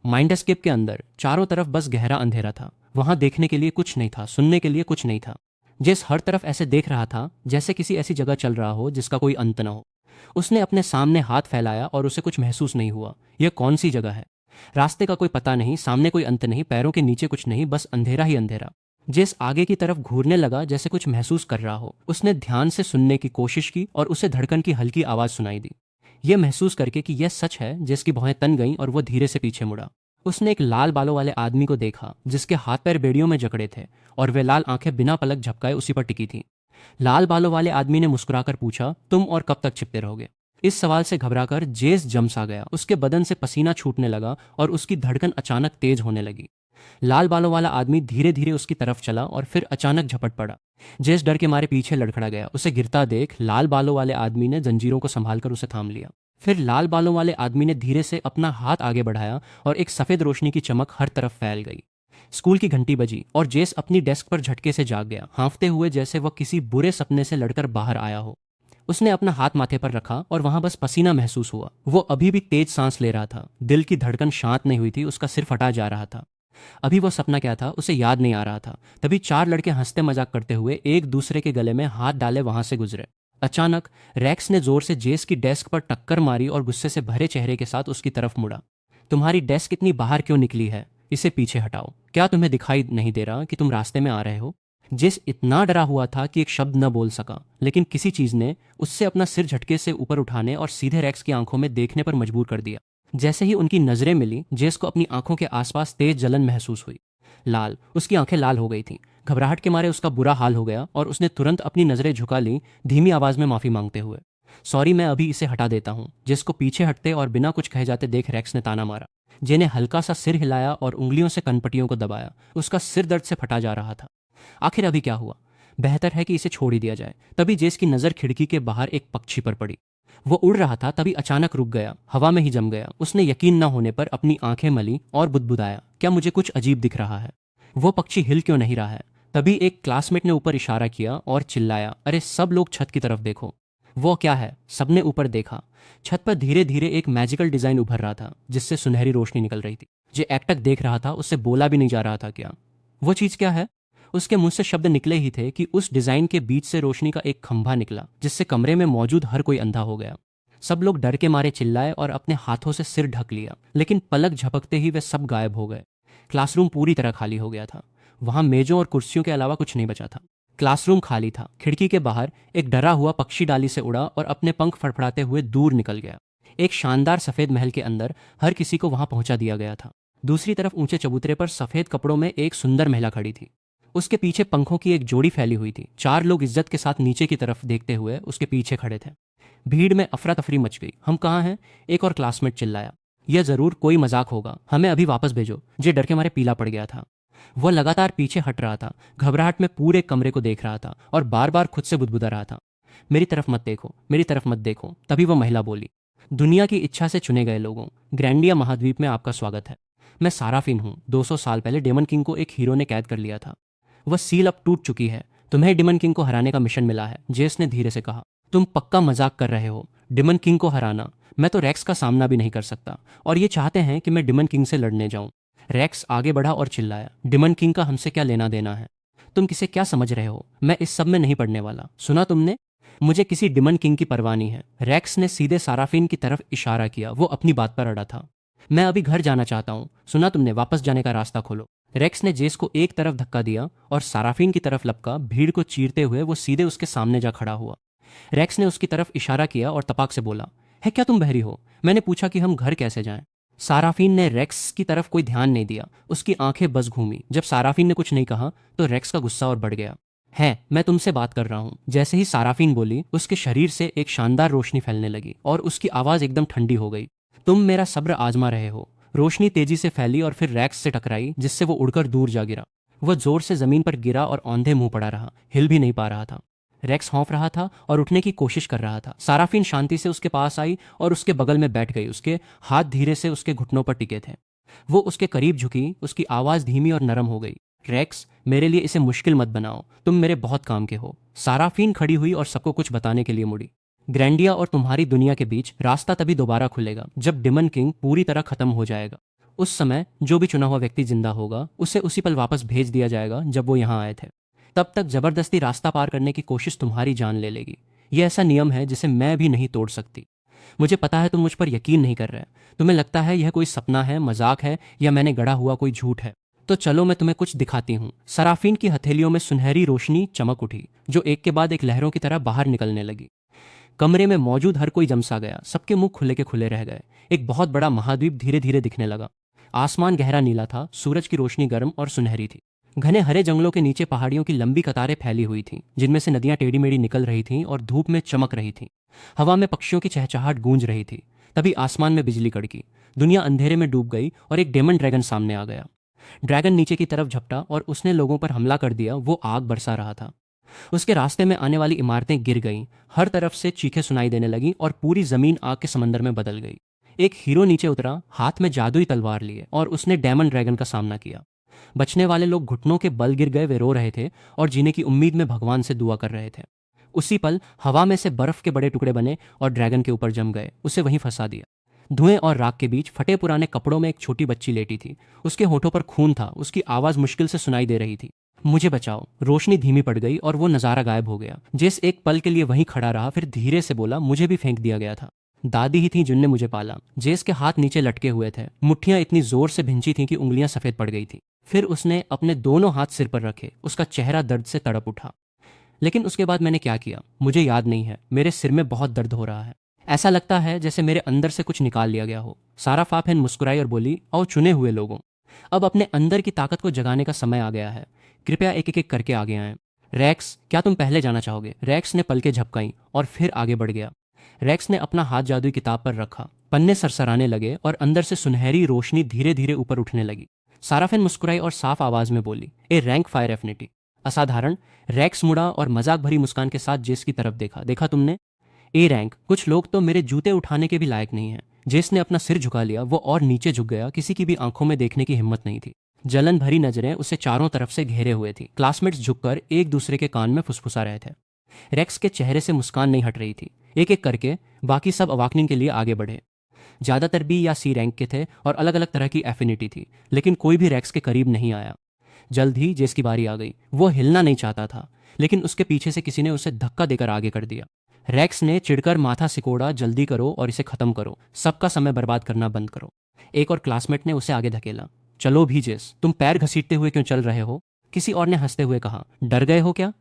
माइंडस्केप के अंदर चारों तरफ बस गहरा अंधेरा था। वहां देखने के लिए कुछ नहीं था, सुनने के लिए कुछ नहीं था। जेस हर तरफ ऐसे देख रहा था जैसे किसी ऐसी जगह चल रहा हो जिसका कोई अंत न हो। उसने अपने सामने हाथ फैलाया और उसे कुछ महसूस नहीं हुआ। यह कौन सी जगह है? रास्ते का कोई पता नहीं, सामने कोई अंत नहीं, पैरों के नीचे कुछ नहीं, बस अंधेरा ही अंधेरा। जेस आगे की तरफ घूरने लगा जैसे कुछ महसूस कर रहा हो। उसने ध्यान से सुनने की कोशिश की और उसे धड़कन की हल्की आवाज सुनाई दी। यह महसूस करके कि यह सच है, जेस की भौहें तन गईं और वो धीरे से पीछे मुड़ा। उसने एक लाल बालों वाले आदमी को देखा जिसके हाथ पैर बेड़ियों में जकड़े थे और वे लाल आंखें बिना पलक झपकाए उसी पर टिकी थीं। लाल बालों वाले आदमी ने मुस्कुराकर पूछा, तुम और कब तक छिपते रहोगे? इस सवाल से घबराकर जेस जमसा गया। उसके बदन से पसीना छूटने लगा और उसकी धड़कन अचानक तेज होने लगी। लाल बालों वाला आदमी धीरे धीरे उसकी तरफ चला और फिर अचानक झपट पड़ा। जेस डर के मारे पीछे लड़खड़ा गया। उसे गिरता देख लाल बालों वाले आदमी ने जंजीरों को संभालकर उसे थाम लिया। फिर लाल बालों वाले आदमी ने धीरे से अपना हाथ आगे बढ़ाया और एक सफेद रोशनी की चमक हर तरफ फैल गई। स्कूल की घंटी बजी और जेस अपनी डेस्क पर झटके से जाग गया, हांफते हुए जैसे वह किसी बुरे सपने से लड़कर बाहर आया हो। उसने अपना हाथ माथे पर रखा और वहां बस पसीना महसूस हुआ। वो अभी भी तेज सांस ले रहा था। दिल की धड़कन शांत नहीं हुई थी, उसका सिर फटा जा रहा था। अभी वो सपना क्या था उसे याद नहीं आ रहा था। तभी चार लड़के हंसते मजाक करते हुए एक दूसरे के गले में हाथ डाले वहां से गुजरे। अचानक रैक्स ने जोर से जेस की डेस्क पर टक्कर मारी और गुस्से से भरे चेहरे के साथ उसकी तरफ मुड़ा। तुम्हारी डेस्क इतनी बाहर क्यों निकली है? इसे पीछे हटाओ। क्या तुम्हें दिखाई नहीं दे रहा कि तुम रास्ते में आ रहे हो? जेस इतना डरा हुआ था कि एक शब्द न बोल सका, लेकिन किसी चीज ने उससे अपना सिर झटके से ऊपर उठाने और सीधे रैक्स की आंखों में देखने पर मजबूर कर दिया। जैसे ही उनकी नजरें मिली, जेस को अपनी आंखों के आसपास तेज जलन महसूस हुई। लाल, उसकी आंखें लाल हो गई थीं। घबराहट के मारे उसका बुरा हाल हो गया और उसने तुरंत अपनी नजरें झुका ली, धीमी आवाज में माफी मांगते हुए। सॉरी, मैं अभी इसे हटा देता हूँ। जेस को पीछे हटते और बिना कुछ कहे जाते देख रैक्स ने ताना मारा। जे ने हल्का सा सिर हिलाया और उंगलियों से कनपटियों को दबाया। उसका सिर दर्द से फटा जा रहा था। आखिर अभी क्या हुआ? बेहतर है कि इसे छोड़ ही दिया जाए। तभी जेस की नजर खिड़की के बाहर एक पक्षी पर पड़ी। वो उड़ रहा था, तभी अचानक रुक गया, हवा में ही जम गया। उसने यकीन न होने पर अपनी आंखें मली और बुदबुदाया, क्या मुझे कुछ अजीब दिख रहा है? वो पक्षी हिल क्यों नहीं रहा है? तभी एक क्लासमेट ने ऊपर इशारा किया और चिल्लाया, अरे सब लोग छत की तरफ देखो। वो क्या है? सबने ऊपर देखा। छत पर धीरे धीरे एक मैजिकल डिजाइन उभर रहा था जिससे सुनहरी रोशनी निकल रही थी। जो एकटक देख रहा था उससे बोला भी नहीं जा रहा था क्या वो चीज क्या है। उसके मुंह से शब्द निकले ही थे कि उस डिजाइन के बीच से रोशनी का एक खंभा निकला जिससे कमरे में मौजूद हर कोई अंधा हो गया। सब लोग डर के मारे चिल्लाए और अपने हाथों से सिर ढक लिया, लेकिन पलक झपकते ही वे सब गायब हो गए। क्लासरूम पूरी तरह खाली हो गया था। वहां मेजों और कुर्सियों के अलावा कुछ नहीं बचा था। क्लासरूम खाली था। खिड़की के बाहर एक डरा हुआ पक्षी डाली से उड़ा और अपने पंख फड़फड़ाते हुए दूर निकल गया। एक शानदार सफेद महल के अंदर हर किसी को वहां पहुंचा दिया गया था। दूसरी तरफ ऊंचे चबूतरे पर सफेद कपड़ों में एक सुंदर महिला खड़ी थी। उसके पीछे पंखों की एक जोड़ी फैली हुई थी। चार लोग इज्जत के साथ नीचे की तरफ देखते हुए उसके पीछे खड़े थे। भीड़ में अफरा तफरी मच गई। हम कहाँ हैं? एक और क्लासमेट चिल्लाया। यह जरूर कोई मजाक होगा, हमें अभी वापस भेजो। जे डर के मारे पीला पड़ गया था। वह लगातार पीछे हट रहा था, घबराहट में पूरे कमरे को देख रहा था और बार बार खुद से बुदबुदा रहा था, मेरी तरफ मत देखो, मेरी तरफ मत देखो। तभी वह महिला बोली, दुनिया की इच्छा से चुने गए लोगों, ग्रैंडिया महाद्वीप में आपका स्वागत है। मैं साराफिन हूँ। 200 साल पहले डेमन किंग को एक हीरो ने कैद कर लिया था। वह सील अब टूट चुकी है। तुम्हें डेमन किंग को हराने का मिशन मिला है, जेस ने धीरे से कहा। तुम पक्का मजाक कर रहे हो? डेमन किंग को हराना? मैं तो रैक्स का सामना भी नहीं कर सकता और ये चाहते हैं कि मैं डेमन किंग से लड़ने जाऊं। रैक्स आगे बढ़ा और चिल्लाया, डेमन किंग का हमसे क्या लेना देना है? तुम किसे क्या समझ रहे हो? मैं इस सब में नहीं पड़ने वाला। सुना तुमने? मुझे किसी डेमन किंग की परवाह नहीं है। रैक्स ने सीधे साराफिन की तरफ इशारा किया। वो अपनी बात पर अड़ा था। मैं अभी घर जाना चाहता हूँ। सुना तुमने? वापस जाने का रास्ता खोलो। रैक्स ने जेस को एक तरफ धक्का दिया और साराफिन की तरफ लपका। भीड़ को चीरते हुए वो सीधे उसके सामने जा खड़ा हुआ। रैक्स ने उसकी तरफ इशारा किया और तपाक से बोला, है क्या तुम बहरी हो? मैंने पूछा कि हम घर कैसे जाएं। साराफिन ने रैक्स की तरफ कोई ध्यान नहीं दिया। उसकी आंखें बस घूमी। जब साराफिन ने कुछ नहीं कहा तो रैक्स का गुस्सा और बढ़ गया। है, मैं तुमसे बात कर रहा हूँ। जैसे ही साराफिन बोली, उसके शरीर से एक शानदार रोशनी फैलने लगी और उसकी आवाज एकदम ठंडी हो गई। तुम मेरा सब्र आजमा रहे हो। रोशनी तेजी से फैली और फिर रैक्स से टकराई, जिससे वो उड़कर दूर जा गिरा। वह जोर से जमीन पर गिरा और औंधे मुंह पड़ा रहा, हिल भी नहीं पा रहा था। रैक्स हौंफ रहा था और उठने की कोशिश कर रहा था। साराफिन शांति से उसके पास आई और उसके बगल में बैठ गई। उसके हाथ धीरे से उसके घुटनों पर टिके थे। वो उसके करीब झुकी। उसकी आवाज धीमी और नरम हो गई। रैक्स, मेरे लिए इसे मुश्किल मत बनाओ। तुम मेरे बहुत काम के हो। साराफिन खड़ी हुई और सबको कुछ बताने के लिए मुड़ी। ग्रैंडिया और तुम्हारी दुनिया के बीच रास्ता तभी दोबारा खुलेगा जब डेमन किंग पूरी तरह खत्म हो जाएगा। उस समय जो भी चुना हुआ व्यक्ति जिंदा होगा उसे उसी पल वापस भेज दिया जाएगा जब वो यहाँ आए थे। तब तक जबरदस्ती रास्ता पार करने की कोशिश तुम्हारी जान ले लेगी। यह ऐसा नियम है जिसे मैं भी नहीं तोड़ सकती। मुझे पता है तुम मुझ पर यकीन नहीं कर रहे। तुम्हें लगता है यह कोई सपना है, मजाक है, या मैंने गढ़ा हुआ कोई झूठ है। तो चलो मैं तुम्हें कुछ दिखाती हूँ। सराफीन की हथेलियों में सुनहरी रोशनी चमक उठी, जो एक के बाद एक लहरों की तरह बाहर निकलने लगी। कमरे में मौजूद हर कोई जमसा गया। सबके मुंह खुले के खुले रह गए। एक बहुत बड़ा महाद्वीप धीरे धीरे दिखने लगा। आसमान गहरा नीला था, सूरज की रोशनी गर्म और सुनहरी थी। घने हरे जंगलों के नीचे पहाड़ियों की लंबी कतारें फैली हुई थीं, जिनमें से नदियां टेढ़ी मेढ़ी निकल रही थीं और धूप में चमक रही थीं। हवा में पक्षियों की चहचहाट गूंज रही थी। तभी आसमान में बिजली कड़की। दुनिया अंधेरे में डूब गई और एक डेमन ड्रैगन सामने आ गया। ड्रैगन नीचे की तरफ झपटा और उसने लोगों पर हमला कर दिया। वो आग बरसा रहा था। उसके रास्ते में आने वाली इमारतें गिर गईं, हर तरफ से चीखें सुनाई देने लगीं और पूरी जमीन आग के समंदर में बदल गई। एक हीरो नीचे उतरा, हाथ में जादुई तलवार लिए, और उसने डेमन ड्रैगन का सामना किया। बचने वाले लोग घुटनों के बल गिर गए। वे रो रहे थे और जीने की उम्मीद में भगवान से दुआ कर रहे थे। उसी पल हवा में से बर्फ के बड़े टुकड़े बने और ड्रैगन के ऊपर जम गए। उसे वहीं फंसा दिया। धुएं और राख के बीच फटे पुराने कपड़ों में एक छोटी बच्ची लेटी थी। उसके होठों पर खून था। उसकी आवाज मुश्किल से सुनाई दे रही थी, मुझे बचाओ। रोशनी धीमी पड़ गई और वो नजारा गायब हो गया। जेस एक पल के लिए वहीं खड़ा रहा, फिर धीरे से बोला, मुझे भी फेंक दिया गया था। दादी ही थी जिनने मुझे पाला। जेस के हाथ नीचे लटके हुए थे। मुट्ठियां इतनी जोर से भिंची थीं कि उंगलियां सफेद पड़ गई थी। फिर उसने अपने दोनों हाथ सिर पर रखे। उसका चेहरा दर्द से तड़प उठा। लेकिन उसके बाद मैंने क्या किया मुझे याद नहीं है। मेरे सिर में बहुत दर्द हो रहा है। ऐसा लगता है जैसे मेरे अंदर से कुछ निकाल लिया गया हो। सारा फाफेन मुस्कुराई और बोली, आओ चुने हुए लोगों, अब अपने अंदर की ताकत को जगाने का समय आ गया है। कृपया एक एक करके आगे आएं। रैक्स, क्या तुम पहले जाना चाहोगे? रैक्स ने पलकें झपकाईं और फिर आगे बढ़ गया। रैक्स ने अपना हाथ जादुई किताब पर रखा। पन्ने सरसराने लगे और अंदर से सुनहरी रोशनी धीरे धीरे ऊपर उठने लगी। साराफेन मुस्कुराई और साफ आवाज में बोली, ए रैंक फायर एफिनिटी। असाधारण। रैक्स मुड़ा और मजाक भरी मुस्कान के साथ जेस की तरफ देखा। देखा तुमने? ए रैंक, कुछ लोग तो मेरे जूते उठाने के भी लायक नहीं हैं। जेस ने अपना सिर झुका लिया। वो और नीचे झुक गया। किसी की भी आंखों में देखने की हिम्मत नहीं थी। जलन भरी नजरें उसे चारों तरफ से घेरे हुए थी। क्लासमेट्स झुककर एक दूसरे के कान में फुसफुसा रहे थे। रेक्स के चेहरे से मुस्कान नहीं हट रही थी। एक एक करके बाकी सब अवाकनिंग के लिए आगे बढ़े। ज्यादातर बी या सी रैंक के थे और अलग अलग तरह की एफिनिटी थी, लेकिन कोई भी रेक्स के करीब नहीं आया। जल्द ही जेस की बारी आ गई। वो हिलना नहीं चाहता था, लेकिन उसके पीछे से किसी ने उसे धक्का देकर आगे कर दिया। रेक्स ने चिढ़कर माथा सिकोड़ा, जल्दी करो और इसे खत्म करो। सबका समय बर्बाद करना बंद करो। एक और क्लासमेट ने उसे आगे धकेला। चलो भी जेस, तुम पैर घसीटते हुए क्यों चल रहे हो? किसी और ने हंसते हुए कहा। डर गए हो क्या?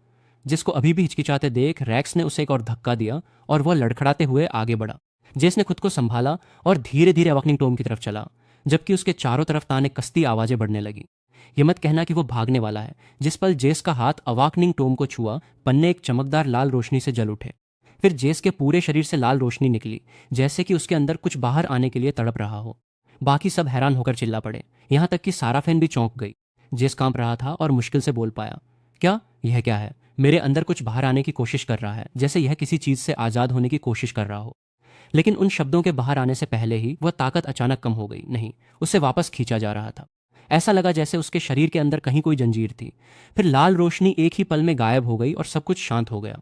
जिसको अभी भी हिचकिचाते देख रैक्स ने उसे एक और धक्का दिया और वह लड़खड़ाते हुए आगे बढ़ा। जेस ने खुद को संभाला और धीरे धीरे अवॉकनिंग टोम की तरफ चला, जबकि उसके चारों तरफ ताने कसती आवाजें बढ़ने लगी। ये मत कहना कि वो भागने वाला है। जिस पल जेस का हाथ अवॉकनिंग टोम को छुआ, पन्ने एक चमकदार लाल रोशनी से जल उठे। फिर जेस के पूरे शरीर से लाल रोशनी निकली, जैसे कि उसके अंदर कुछ बाहर आने के लिए तड़प रहा हो। बाकी सब हैरान होकर चिल्ला पड़े, यहां तक कि साराफेन भी चौंक गई। जेस कांप रहा था और मुश्किल से बोल पाया, क्या? यह क्या है? मेरे अंदर कुछ बाहर आने की कोशिश कर रहा है, जैसे यह किसी चीज से आजाद होने की कोशिश कर रहा हो। लेकिन उन शब्दों के बाहर आने से पहले ही वह ताकत अचानक कम हो गई। नहीं, उसे वापस खींचा जा रहा था। ऐसा लगा जैसे उसके शरीर के अंदर कहीं कोई जंजीर थी। फिर लाल रोशनी एक ही पल में गायब हो गई और सब कुछ शांत हो गया।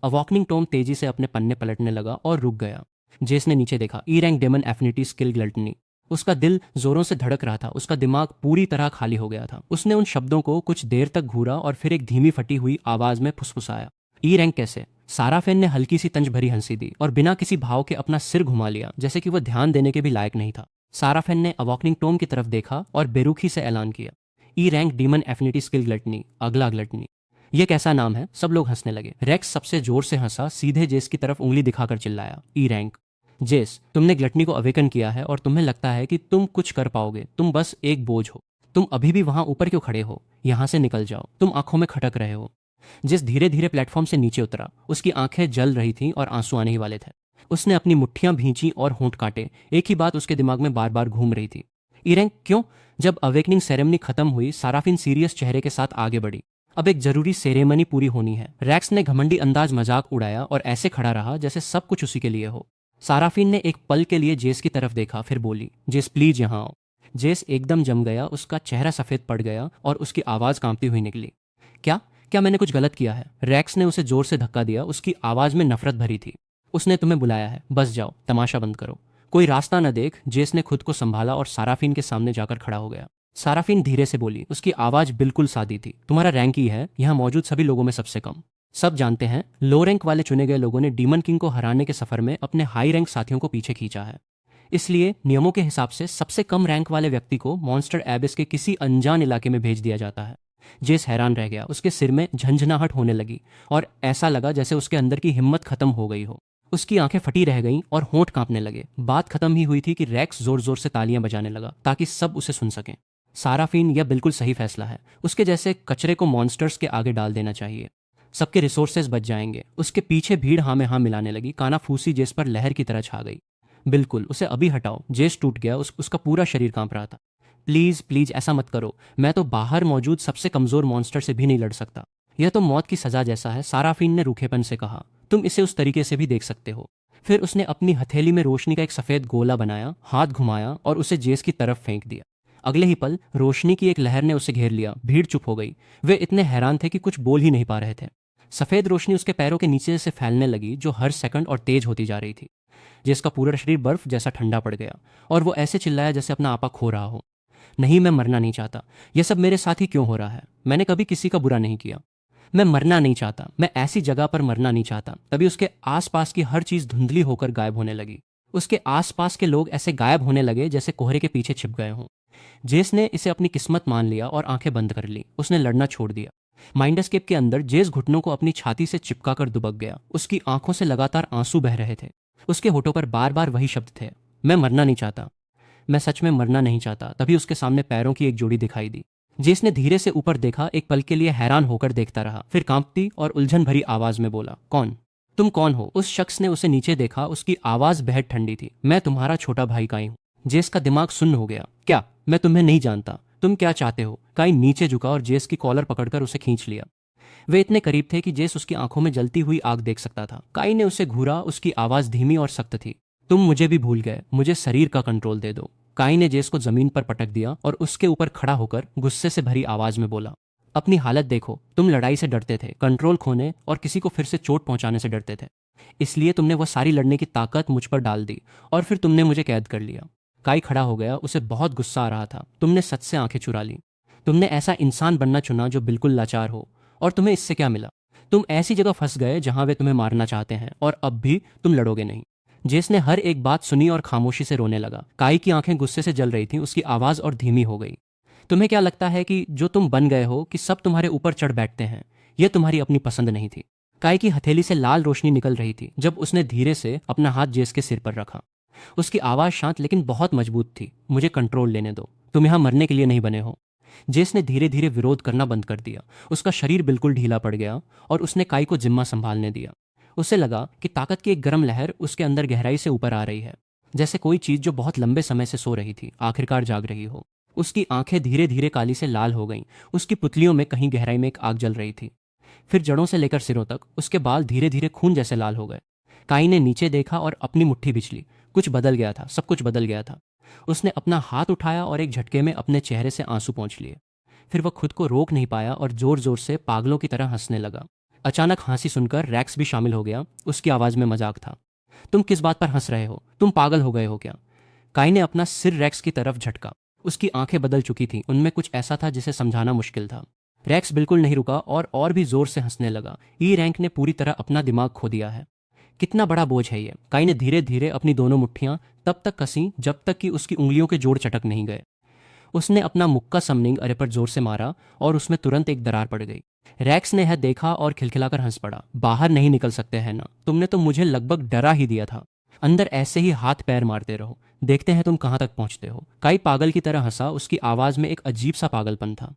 अवॉकनिंग टॉम तेजी से अपने पन्ने पलटने लगा और रुक गया। जेस ने नीचे देखा, E rank demon affinity skill gluttony. उसका दिल जोरों से धड़क रहा था। उसका दिमाग पूरी तरह खाली हो गया था। उसने उन शब्दों को कुछ देर तक घूरा और फिर एक धीमी फटी हुई आवाज में फुसफुसाया, ई रैंक कैसे? साराफेन ने हल्की सी तंज भरी हंसी दी और बिना किसी भाव के अपना सिर घुमा लिया, जैसे कि वह ध्यान देने के भी लायक नहीं था। साराफेन ने अवॉकनिंग टॉम की तरफ देखा और बेरुखी से ऐलान किया, E rank demon affinity skill gluttony, अगला ग्लटनी। यह कैसा नाम है? सब लोग हंसने लगे। रेक्स सबसे जोर से हंसा, सीधे जेस की तरफ उंगली दिखाकर चिल्लाया, ई रैंक। जेस, तुमने ग्लटनी को अवेकन किया है और तुम्हें लगता है कि तुम कुछ कर पाओगे। तुम बस एक बोझ हो। तुम अभी भी वहां ऊपर क्यों खड़े हो? यहां से निकल जाओ। तुम आंखों में खटक रहे हो। जेस धीरे धीरे प्लेटफॉर्म से नीचे उतरा। उसकी आंखें जल रही थीं और आंसू आने ही वाले थे। उसने अपनी मुट्ठियां भींची और होंठ काटे। एक ही बात उसके दिमाग में बार बार घूम रही थी, ई रैंक क्यों? जब अवेकनिंग सेरेमनी खत्म हुई, साराफिन सीरियस चेहरे के साथ आगे बढ़ी। अब एक जरूरी सेरेमनी पूरी होनी है। रैक्स ने घमंडी अंदाज मजाक उड़ाया और ऐसे खड़ा रहा जैसे सब कुछ उसी के लिए हो। साराफिन ने एक पल के लिए जेस की तरफ देखा, फिर बोली, जेस प्लीज यहाँ आओ। जेस एकदम जम गया। उसका चेहरा सफेद पड़ गया और उसकी आवाज कांपती हुई निकली, क्या? क्या मैंने कुछ गलत किया है? रैक्स ने उसे जोर से धक्का दिया। उसकी आवाज में नफरत भरी थी। उसने तुम्हें बुलाया है, बस जाओ, तमाशा बंद करो। कोई रास्ता न देख जेस ने खुद को संभाला और साराफीन के सामने जाकर खड़ा हो गया। साराफीन धीरे से बोली, उसकी आवाज बिल्कुल सादी थी। तुम्हारा रैंक ही है, यहाँ मौजूद सभी लोगों में सबसे कम। सब जानते हैं लो रैंक वाले चुने गए लोगों ने डीमन किंग को हराने के सफर में अपने हाई रैंक साथियों को पीछे खींचा है। इसलिए नियमों के हिसाब से सबसे कम रैंक वाले व्यक्ति को मॉन्स्टर एबिस के किसी अनजान इलाके में भेज दिया जाता है। जेस हैरान रह गया, उसके सिर में झंझनाहट होने लगी और ऐसा लगा जैसे उसके अंदर की हिम्मत खत्म हो गई हो। उसकी आंखें फटी रह गईं और होंठ कांपने लगे। बात खत्म ही हुई थी कि रैक्स जोर जोर से तालियां बजाने लगा ताकि सब उसे सुन सकें। साराफीन, यह बिल्कुल सही फैसला है। उसके जैसे कचरे को मॉन्स्टर्स के आगे डाल देना चाहिए। सबके रिसोर्सेज बच जाएंगे। उसके पीछे भीड़ हाँ में हाँ मिलाने लगी। कानाफूसी जेस पर लहर की तरह छा गई। बिल्कुल, उसे अभी हटाओ। जेस टूट गया, उसका पूरा शरीर कांप रहा था। प्लीज प्लीज ऐसा मत करो, मैं तो बाहर मौजूद सबसे कमजोर मॉन्स्टर से भी नहीं लड़ सकता। यह तो मौत की सजा जैसा है, साराफीन ने रूखेपन से कहा। तुम इसे उस तरीके से भी देख सकते हो। फिर उसने अपनी हथेली में रोशनी का एक सफेद गोला बनाया, हाथ घुमाया और उसे जेस की तरफ फेंक दिया। अगले ही पल रोशनी की एक लहर ने उसे घेर लिया। भीड़ चुप हो गई। वे इतने हैरान थे कि कुछ बोल ही नहीं पा रहे थे। सफेद रोशनी उसके पैरों के नीचे से फैलने लगी, जो हर सेकंड और तेज होती जा रही थी। जिसका पूरा शरीर बर्फ जैसा ठंडा पड़ गया और वो ऐसे चिल्लाया जैसे अपना आपा खो रहा हो। नहीं, मैं मरना नहीं चाहता। यह सब मेरे साथ ही क्यों हो रहा है? मैंने कभी किसी का बुरा नहीं किया। मैं मरना नहीं चाहता। मैं ऐसी जगह पर मरना नहीं चाहता। तभी उसके आसपास की हर चीज धुंधली होकर गायब होने लगी। उसके आसपास के लोग ऐसे गायब होने लगे जैसे कोहरे के पीछे छिप गए हों। जेस ने इसे अपनी किस्मत मान लिया और आंखें बंद कर ली। उसने लड़ना छोड़ दिया। माइंडस्केप के अंदर जेस घुटनों को अपनी छाती से चिपका कर दुबक गया। उसकी आंखों से लगातार आंसू बह रहे थे। उसके होठों पर बार बार वही शब्द थे, मैं मरना नहीं चाहता। मैं सच में मरना नहीं चाहता। तभी उसके सामने पैरों की एक जोड़ी दिखाई दी। जेस ने धीरे से ऊपर देखा, एक पल के लिए हैरान होकर देखता रहा, फिर कांपती और उलझन भरी आवाज में बोला, कौन? तुम कौन हो? उस शख्स ने उसे नीचे देखा। उसकी आवाज बेहद ठंडी थी। मैं तुम्हारा छोटा भाई काई हूं। जेस का दिमाग सुन्न हो गया। क्या? मैं तुम्हें नहीं जानता। तुम क्या चाहते हो? काई नीचे झुका और जेस की कॉलर पकड़कर उसे खींच लिया। वे इतने करीब थे कि जेस उसकी आंखों में जलती हुई आग देख सकता था। काई ने उसे घूरा। उसकी आवाज धीमी और सख्त थी। तुम मुझे भी भूल गए। मुझे शरीर का कंट्रोल दे दो। काई ने जेस को जमीन पर पटक दिया और उसके ऊपर खड़ा होकर गुस्से से भरी आवाज में बोला, अपनी हालत देखो। तुम लड़ाई से डरते थे, कंट्रोल खोने और किसी को फिर से चोट पहुंचाने से डरते थे। इसलिए तुमने वह सारी लड़ने की ताकत मुझ पर डाल दी और फिर तुमने मुझे कैद कर लिया। काई खड़ा हो गया। उसे बहुत गुस्सा आ रहा था। तुमने सच से आंखें चुरा ली। तुमने ऐसा इंसान बनना चुना जो बिल्कुल लाचार हो, और तुम्हें इससे क्या मिला? तुम ऐसी जगह फंस गए जहां वे तुम्हें मारना चाहते हैं और अब भी तुम लड़ोगे नहीं। जेस ने हर एक बात सुनी और खामोशी से रोने लगा। काई की आंखें गुस्से से जल रही थीं। उसकी आवाज और धीमी हो गई। तुम्हें क्या लगता है कि जो तुम बन गए हो कि सब तुम्हारे ऊपर चढ़ बैठते हैं? यह तुम्हारी अपनी पसंद नहीं थी। काई की हथेली से लाल रोशनी निकल रही थी जब उसने धीरे से अपना हाथ जेस के सिर पर रखा। उसकी आवाज शांत लेकिन बहुत मजबूत थी। मुझे कंट्रोल लेने दो। तुम यहां मरने के लिए नहीं बने हो। जेस ने धीरे धीरे विरोध करना बंद कर दिया। उसका शरीर बिल्कुल ढीला पड़ गया और उसने काई को जिम्मा संभालने दिया। उसे लगा कि ताकत की एक गर्म लहर उसके अंदर गहराई से ऊपर आ रही है, जैसे कोई चीज जो बहुत लंबे समय से सो रही थी आखिरकार जाग रही हो। उसकी आंखें धीरे धीरे काली से लाल हो गईं। उसकी पुतलियों में कहीं गहराई में एक आग जल रही थी। फिर जड़ों से लेकर सिरों तक उसके बाल धीरे धीरे खून जैसे लाल हो गए। काई ने नीचे देखा और अपनी मुट्ठी बिछली। कुछ बदल गया था। सब कुछ बदल गया था। उसने अपना हाथ उठाया और एक झटके में अपने चेहरे से आंसू पोंछ लिए। फिर वह खुद को रोक नहीं पाया और जोर जोर से पागलों की तरह हंसने लगा। अचानक हंसी सुनकर रैक्स भी शामिल हो गया। उसकी आवाज में मजाक था। तुम किस बात पर हंस रहे हो? तुम पागल हो गए हो क्या? काई ने अपना सिर रैक्स की तरफ झटका। उसकी आंखें बदल चुकी थीं। उनमें कुछ ऐसा था जिसे समझाना मुश्किल था। रैक्स बिल्कुल नहीं रुका और भी जोर से हंसने लगा। ई रैंक ने पूरी तरह अपना दिमाग खो दिया है। कितना बड़ा बोझ है ये। काई ने धीरे धीरे अपनी दोनों मुट्ठियां तब तक कसी जब तक कि उसकी उंगलियों के जोड़ चटक नहीं गए। उसने अपना मुक्का समनिंग अरे पर जोर से मारा और उसमें तुरंत एक दरार पड़ गई। रैक्स ने यह देखा और खिलखिलाकर हंस पड़ा। बाहर नहीं निकल सकते हैं ना? तुमने तो मुझे लगभग डरा ही दिया था। अंदर ऐसे ही हाथ पैर मारते रहो, देखते हैं तुम कहां तक पहुंचते हो। काई पागल की तरह हंसा। उसकी आवाज में एक अजीब सा पागलपन था।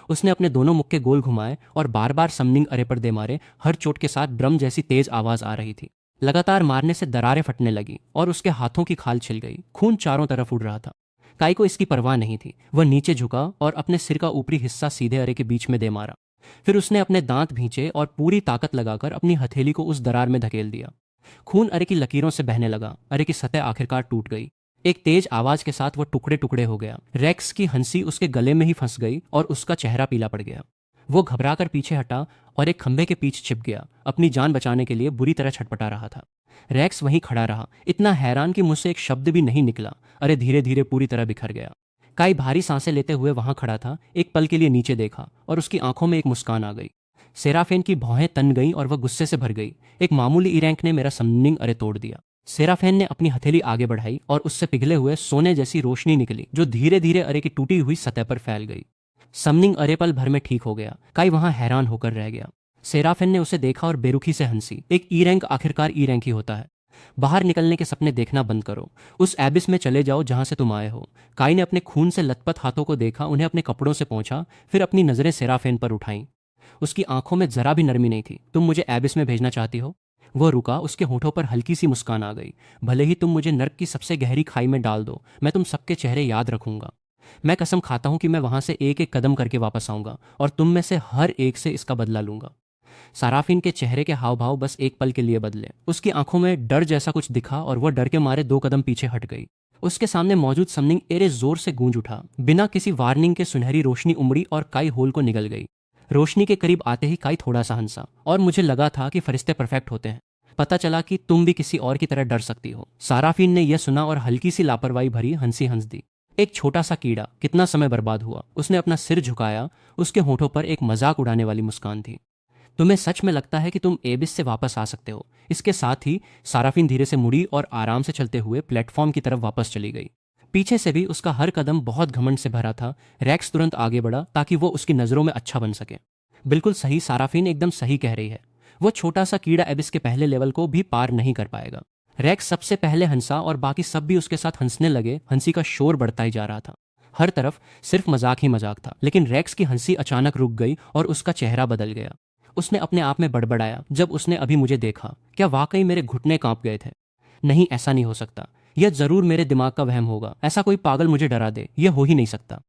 उसने अपने दोनों मुक्के गोल घुमाए और बार बार समनिंग अरे पर दे मारे। हर चोट के साथ ड्रम जैसी तेज आवाज आ रही थी। लगातार मारने से दरारें फटने लगी और उसके हाथों की खाल छिल गई। खून चारों तरफ उड़ रहा था। काई को इसकी परवाह नहीं थी। वह नीचे झुका और अपने सिर का ऊपरी हिस्सा सीधे अरे के बीच में दे मारा। फिर उसने अपने दांत भींचे और पूरी ताकत लगाकर अपनी हथेली को उस दरार में धकेल दिया। खून अरे की लकीरों से बहने लगा। अरे की सतह आखिरकार टूट गई। एक तेज आवाज के साथ वह टुकड़े टुकड़े हो गया। रैक्स की हंसी उसके गले में ही फंस गई और उसका चेहरा पीला पड़ गया। वो घबराकर पीछे हटा और एक खंभे के पीछे छिप गया। अपनी जान बचाने के लिए बुरी तरह छटपटा रहा था। रैक्स वहीं खड़ा रहा, इतना हैरान कि मुझसे एक शब्द भी नहीं निकला। अरे धीरे धीरे पूरी तरह बिखर गया। काई भारी सांसें लेते हुए वहां खड़ा था, एक पल के लिए नीचे देखा और उसकी आंखों में एक मुस्कान आ गई। सेराफेन की भौहें तन गईं और वह गुस्से से भर गई। एक मामूली ईरैंक ने मेरा समनिंग अरे तोड़ दिया। सेराफेन ने अपनी हथेली आगे बढ़ाई और उससे पिघले हुए सोने जैसी रोशनी निकली, जो धीरे धीरे अरे की टूटी हुई सतह पर फैल गई। समनिंग अरे पल भर में ठीक हो गया। काई वहां हैरान होकर रह गया। सेराफेन ने उसे देखा और बेरुखी से हंसी। एक ई रैंक आखिरकार ई रैंक ही होता है। बाहर निकलने के सपने देखना बंद करो, उस एबिस में चले जाओ जहां से तुम आए हो। काई ने अपने खून से लथपथ हाथों को देखा, उन्हें अपने कपड़ों से पोंछा, फिर अपनी नजरें सेराफेन पर उठाईं। उसकी आंखों में जरा भी नरमी नहीं थी। तुम मुझे एबिस में भेजना चाहती हो? वो रुका, उसके होठों पर हल्की सी मुस्कान आ गई। भले ही तुम मुझे नर्क की सबसे गहरी खाई में डाल दो, मैं तुम सबके चेहरे याद रखूंगा। मैं कसम खाता हूं कि मैं वहां से एक एक कदम करके वापस आऊंगा और तुम में से हर एक से इसका बदला लूंगा। साराफिन के चेहरे के हाव भाव बस एक पल के लिए बदले। उसकी आंखों में डर जैसा कुछ दिखा और वह डर के मारे 2 कदम पीछे हट गई। उसके सामने मौजूद समनिंग एरे जोर से गूंज उठा। बिना किसी वार्निंग के सुनहरी रोशनी उमड़ी और काई होल को निगल गई। रोशनी के करीब आते ही काई थोड़ा सा हंसा और मुझे लगा था कि फरिश्ते परफेक्ट होते हैं। पता चला कि तुम भी किसी और की तरह डर सकती हो। साराफिन ने यह सुना और हल्की सी लापरवाही भरी हंसी हंस दी। एक छोटा सा कीड़ा, कितना समय बर्बाद हुआ। उसने अपना सिर झुकाया, उसके होठों पर एक मजाक उड़ाने वाली मुस्कान थी। तुम्हें सच में लगता है कि तुम एबिस से वापस आ सकते हो? इसके साथ ही साराफिन धीरे से मुड़ी और आराम से चलते हुए प्लेटफॉर्म की तरफ वापस चली गई। पीछे से भी उसका हर कदम बहुत घमंड से भरा था। रैक्स तुरंत आगे बढ़ा ताकि वो उसकी नजरों में अच्छा बन सके। बिल्कुल सही, साराफिन एकदम सही कह रही है। वो छोटा सा कीड़ा एबिस के पहले लेवल को भी पार नहीं कर पाएगा। रैक्स सबसे पहले हंसा और बाकी सब भी उसके साथ हंसने लगे। हंसी का शोर बढ़ता ही जा रहा था। हर तरफ सिर्फ मजाक ही मजाक था। लेकिन रैक्स की हंसी अचानक रुक गई और उसका चेहरा बदल गया। उसने अपने आप में बड़बड़ाया, जब उसने अभी मुझे देखा, क्या वाकई मेरे घुटने कांप गए थे? नहीं, ऐसा नहीं हो सकता। यह जरूर मेरे दिमाग का वहम होगा। ऐसा कोई पागल मुझे डरा दे, यह हो ही नहीं सकता।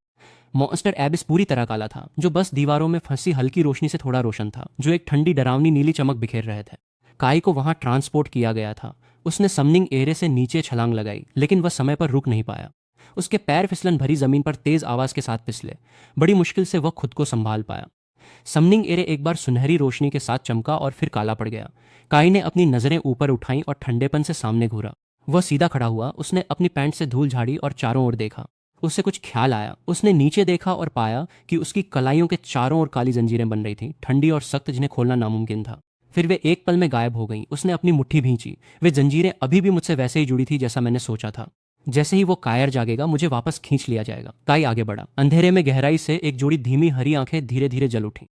मॉन्स्टर एबिस पूरी तरह काला था, जो बस दीवारों में फंसी हल्की रोशनी से थोड़ा रोशन था, जो एक ठंडी डरावनी नीली चमक बिखेर रहे थे। काई को वहां ट्रांसपोर्ट किया गया था। उसने समनिंग एरे से नीचे छलांग लगाई, लेकिन वह समय पर रुक नहीं पाया। उसके पैर फिसलन भरी जमीन पर तेज आवाज के साथ फिसले। बड़ी मुश्किल से वह खुद को संभाल पाया। समनिंग एरे एक बार सुनहरी रोशनी के साथ चमका और फिर काला पड़ गया। काई ने अपनी नजरें ऊपर उठाईं और ठंडेपन से सामने घूरा। वह सीधा खड़ा हुआ, उसने अपनी पैंट से धूल झाड़ी और चारों ओर देखा। उसे कुछ ख्याल आया। उसने नीचे देखा और पाया कि उसकी कलाइयों के चारों ओर काली जंजीरें बन रही थीं, ठंडी और सख्त, जिन्हें खोलना नामुमकिन था। फिर वे एक पल में गायब हो गईं। उसने अपनी मुट्ठी भींची। वे जंजीरें अभी भी मुझसे वैसे ही जुड़ी थी जैसा मैंने सोचा था। जैसे ही वो कायर जागेगा, मुझे वापस खींच लिया जाएगा। काई आगे बढ़ा। अंधेरे में गहराई से एक जोड़ी धीमी हरी आंखें धीरे धीरे जल उठी।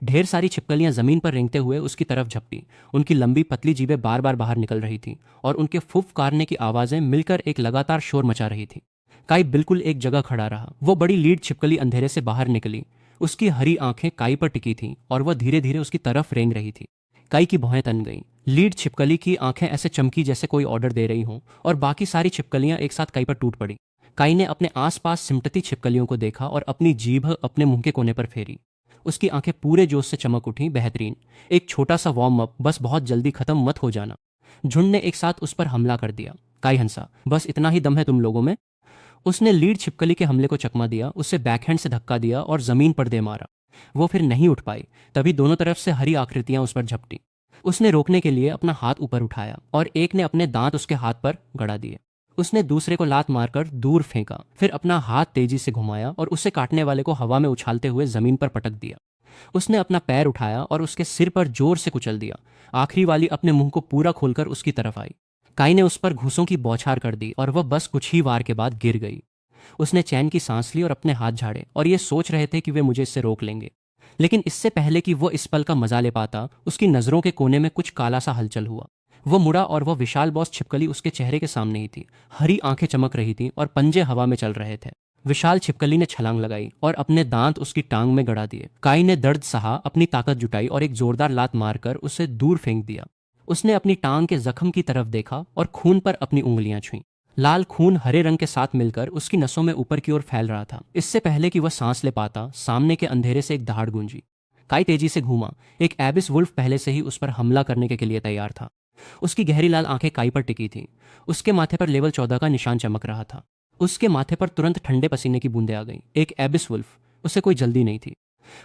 ढेर सारी छिपकलियां जमीन पर रेंगते हुए उसकी तरफ झपटी। उनकी लंबी पतली जीभें बार बार बाहर निकल रही थी और उनके फुफकारने की आवाजें मिलकर एक लगातार शोर मचा रही थी। काई बिल्कुल एक जगह खड़ा रहा। वो बड़ी लीड छिपकली अंधेरे से बाहर निकली। उसकी हरी आंखें काई पर टिकी थीं और वह धीरे धीरे उसकी तरफ रेंग रही थी। काई की भौहें तन गईं। लीड छिपकली की आंखें ऐसे चमकी जैसे कोई ऑर्डर दे रही हों और बाकी सारी छिपकलियां एक साथ काई पर टूट पड़ी। काई ने अपने आसपास सिमटती छिपकलियों को देखा और अपनी जीभ अपने मुंह के कोने पर फेरी। उसकी आंखें पूरे जोश से चमक उठीं। बेहतरीन, एक छोटा सा वार्म अप, बस बहुत जल्दी खत्म मत हो जाना। झुंड ने एक साथ उस पर हमला कर दिया। काई हंसा। बस इतना ही दम है तुम लोगों में? उसने लीड छिपकली के हमले को चकमा दिया, उसे बैकहैंड से धक्का दिया और जमीन पर दे मारा। वो फिर नहीं उठ पाई। तभी दोनों तरफ से हरी आकृतियां उस पर झपटी। उसने रोकने के लिए अपना हाथ ऊपर उठाया और एक ने अपने दांत उसके हाथ पर गड़ा दिए। उसने दूसरे को लात मारकर दूर फेंका, फिर अपना हाथ तेजी से घुमाया और उसे काटने वाले को हवा में उछालते हुए जमीन पर पटक दिया। उसने अपना पैर उठाया और उसके सिर पर जोर से कुचल दिया। आखिरी वाली अपने मुंह को पूरा खोलकर उसकी तरफ आई। काई ने उस पर घूंसों की बौछार कर दी और वह बस कुछ ही वार के बाद गिर गई। उसने चैन की सांस ली और अपने हाथ झाड़े और ये सोच रहे थे कि वे मुझे इससे रोक लेंगे। लेकिन इससे पहले कि वो इस पल का मजा ले पाता, उसकी नजरों के कोने में कुछ काला सा हलचल हुआ। वो मुड़ा और वह विशाल बॉस छिपकली उसके चेहरे के सामने ही थी। हरी आंखें चमक रही थीं और पंजे हवा में चल रहे थे। विशाल छिपकली ने छलांग लगाई और अपने दांत उसकी टांग में गड़ा दिए। काई ने दर्द सहा, अपनी ताकत जुटाई और एक जोरदार लात मारकर उसे दूर फेंक दिया। उसने अपनी टांग के जख्म की तरफ देखा और खून पर अपनी उंगलियां छुईं। लाल खून हरे रंग के साथ मिलकर उसकी नसों में ऊपर की ओर फैल रहा था। इससे पहले कि वह सांस ले पाता, सामने के अंधेरे से एक दहाड़ गूंजी। काई तेजी से घूमा। एक एबिस वुल्फ पहले से ही उस पर हमला करने के लिए तैयार था। उसकी गहरी लाल आंखें काई पर टिकी थीं। उसके माथे पर लेवल 14 का निशान चमक रहा था। उसके माथे पर तुरंत ठंडे पसीने की बूंदें आ गईं। एक एबिस वुल्फ, उसे कोई जल्दी नहीं थी।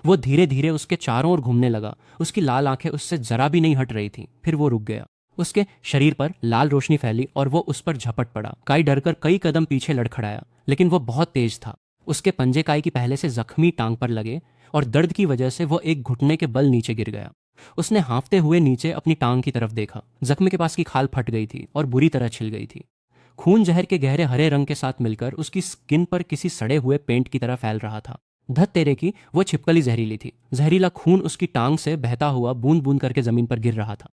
वो धीरे धीरे उसके चारों ओर घूमने लगा। उसकी लाल आंखें उससे जरा भी नहीं हट रही थीं। फिर वो रुक गया। उसके शरीर पर लाल रोशनी फैली और वो उस पर झपट पड़ा। काई डरकर कई कदम पीछे लड़खड़ाया, लेकिन वो बहुत तेज था। उसके पंजे काई की पहले से जख्मी टांग पर लगे और दर्द की वजह से वो एक घुटने के बल नीचे गिर गया। उसने हाँफते हुए नीचे अपनी टांग की तरफ देखा। जख्म के पास की खाल फट गई थी और बुरी तरह छिल गई थी। खून जहर के गहरे हरे रंग के साथ मिलकर उसकी स्किन पर किसी सड़े हुए पेंट की तरह फैल रहा था। धत तेरे की, वो छिपकली जहरीली थी। जहरीला खून उसकी टांग से बहता हुआ बूंद बूंद करके जमीन पर गिर रहा था।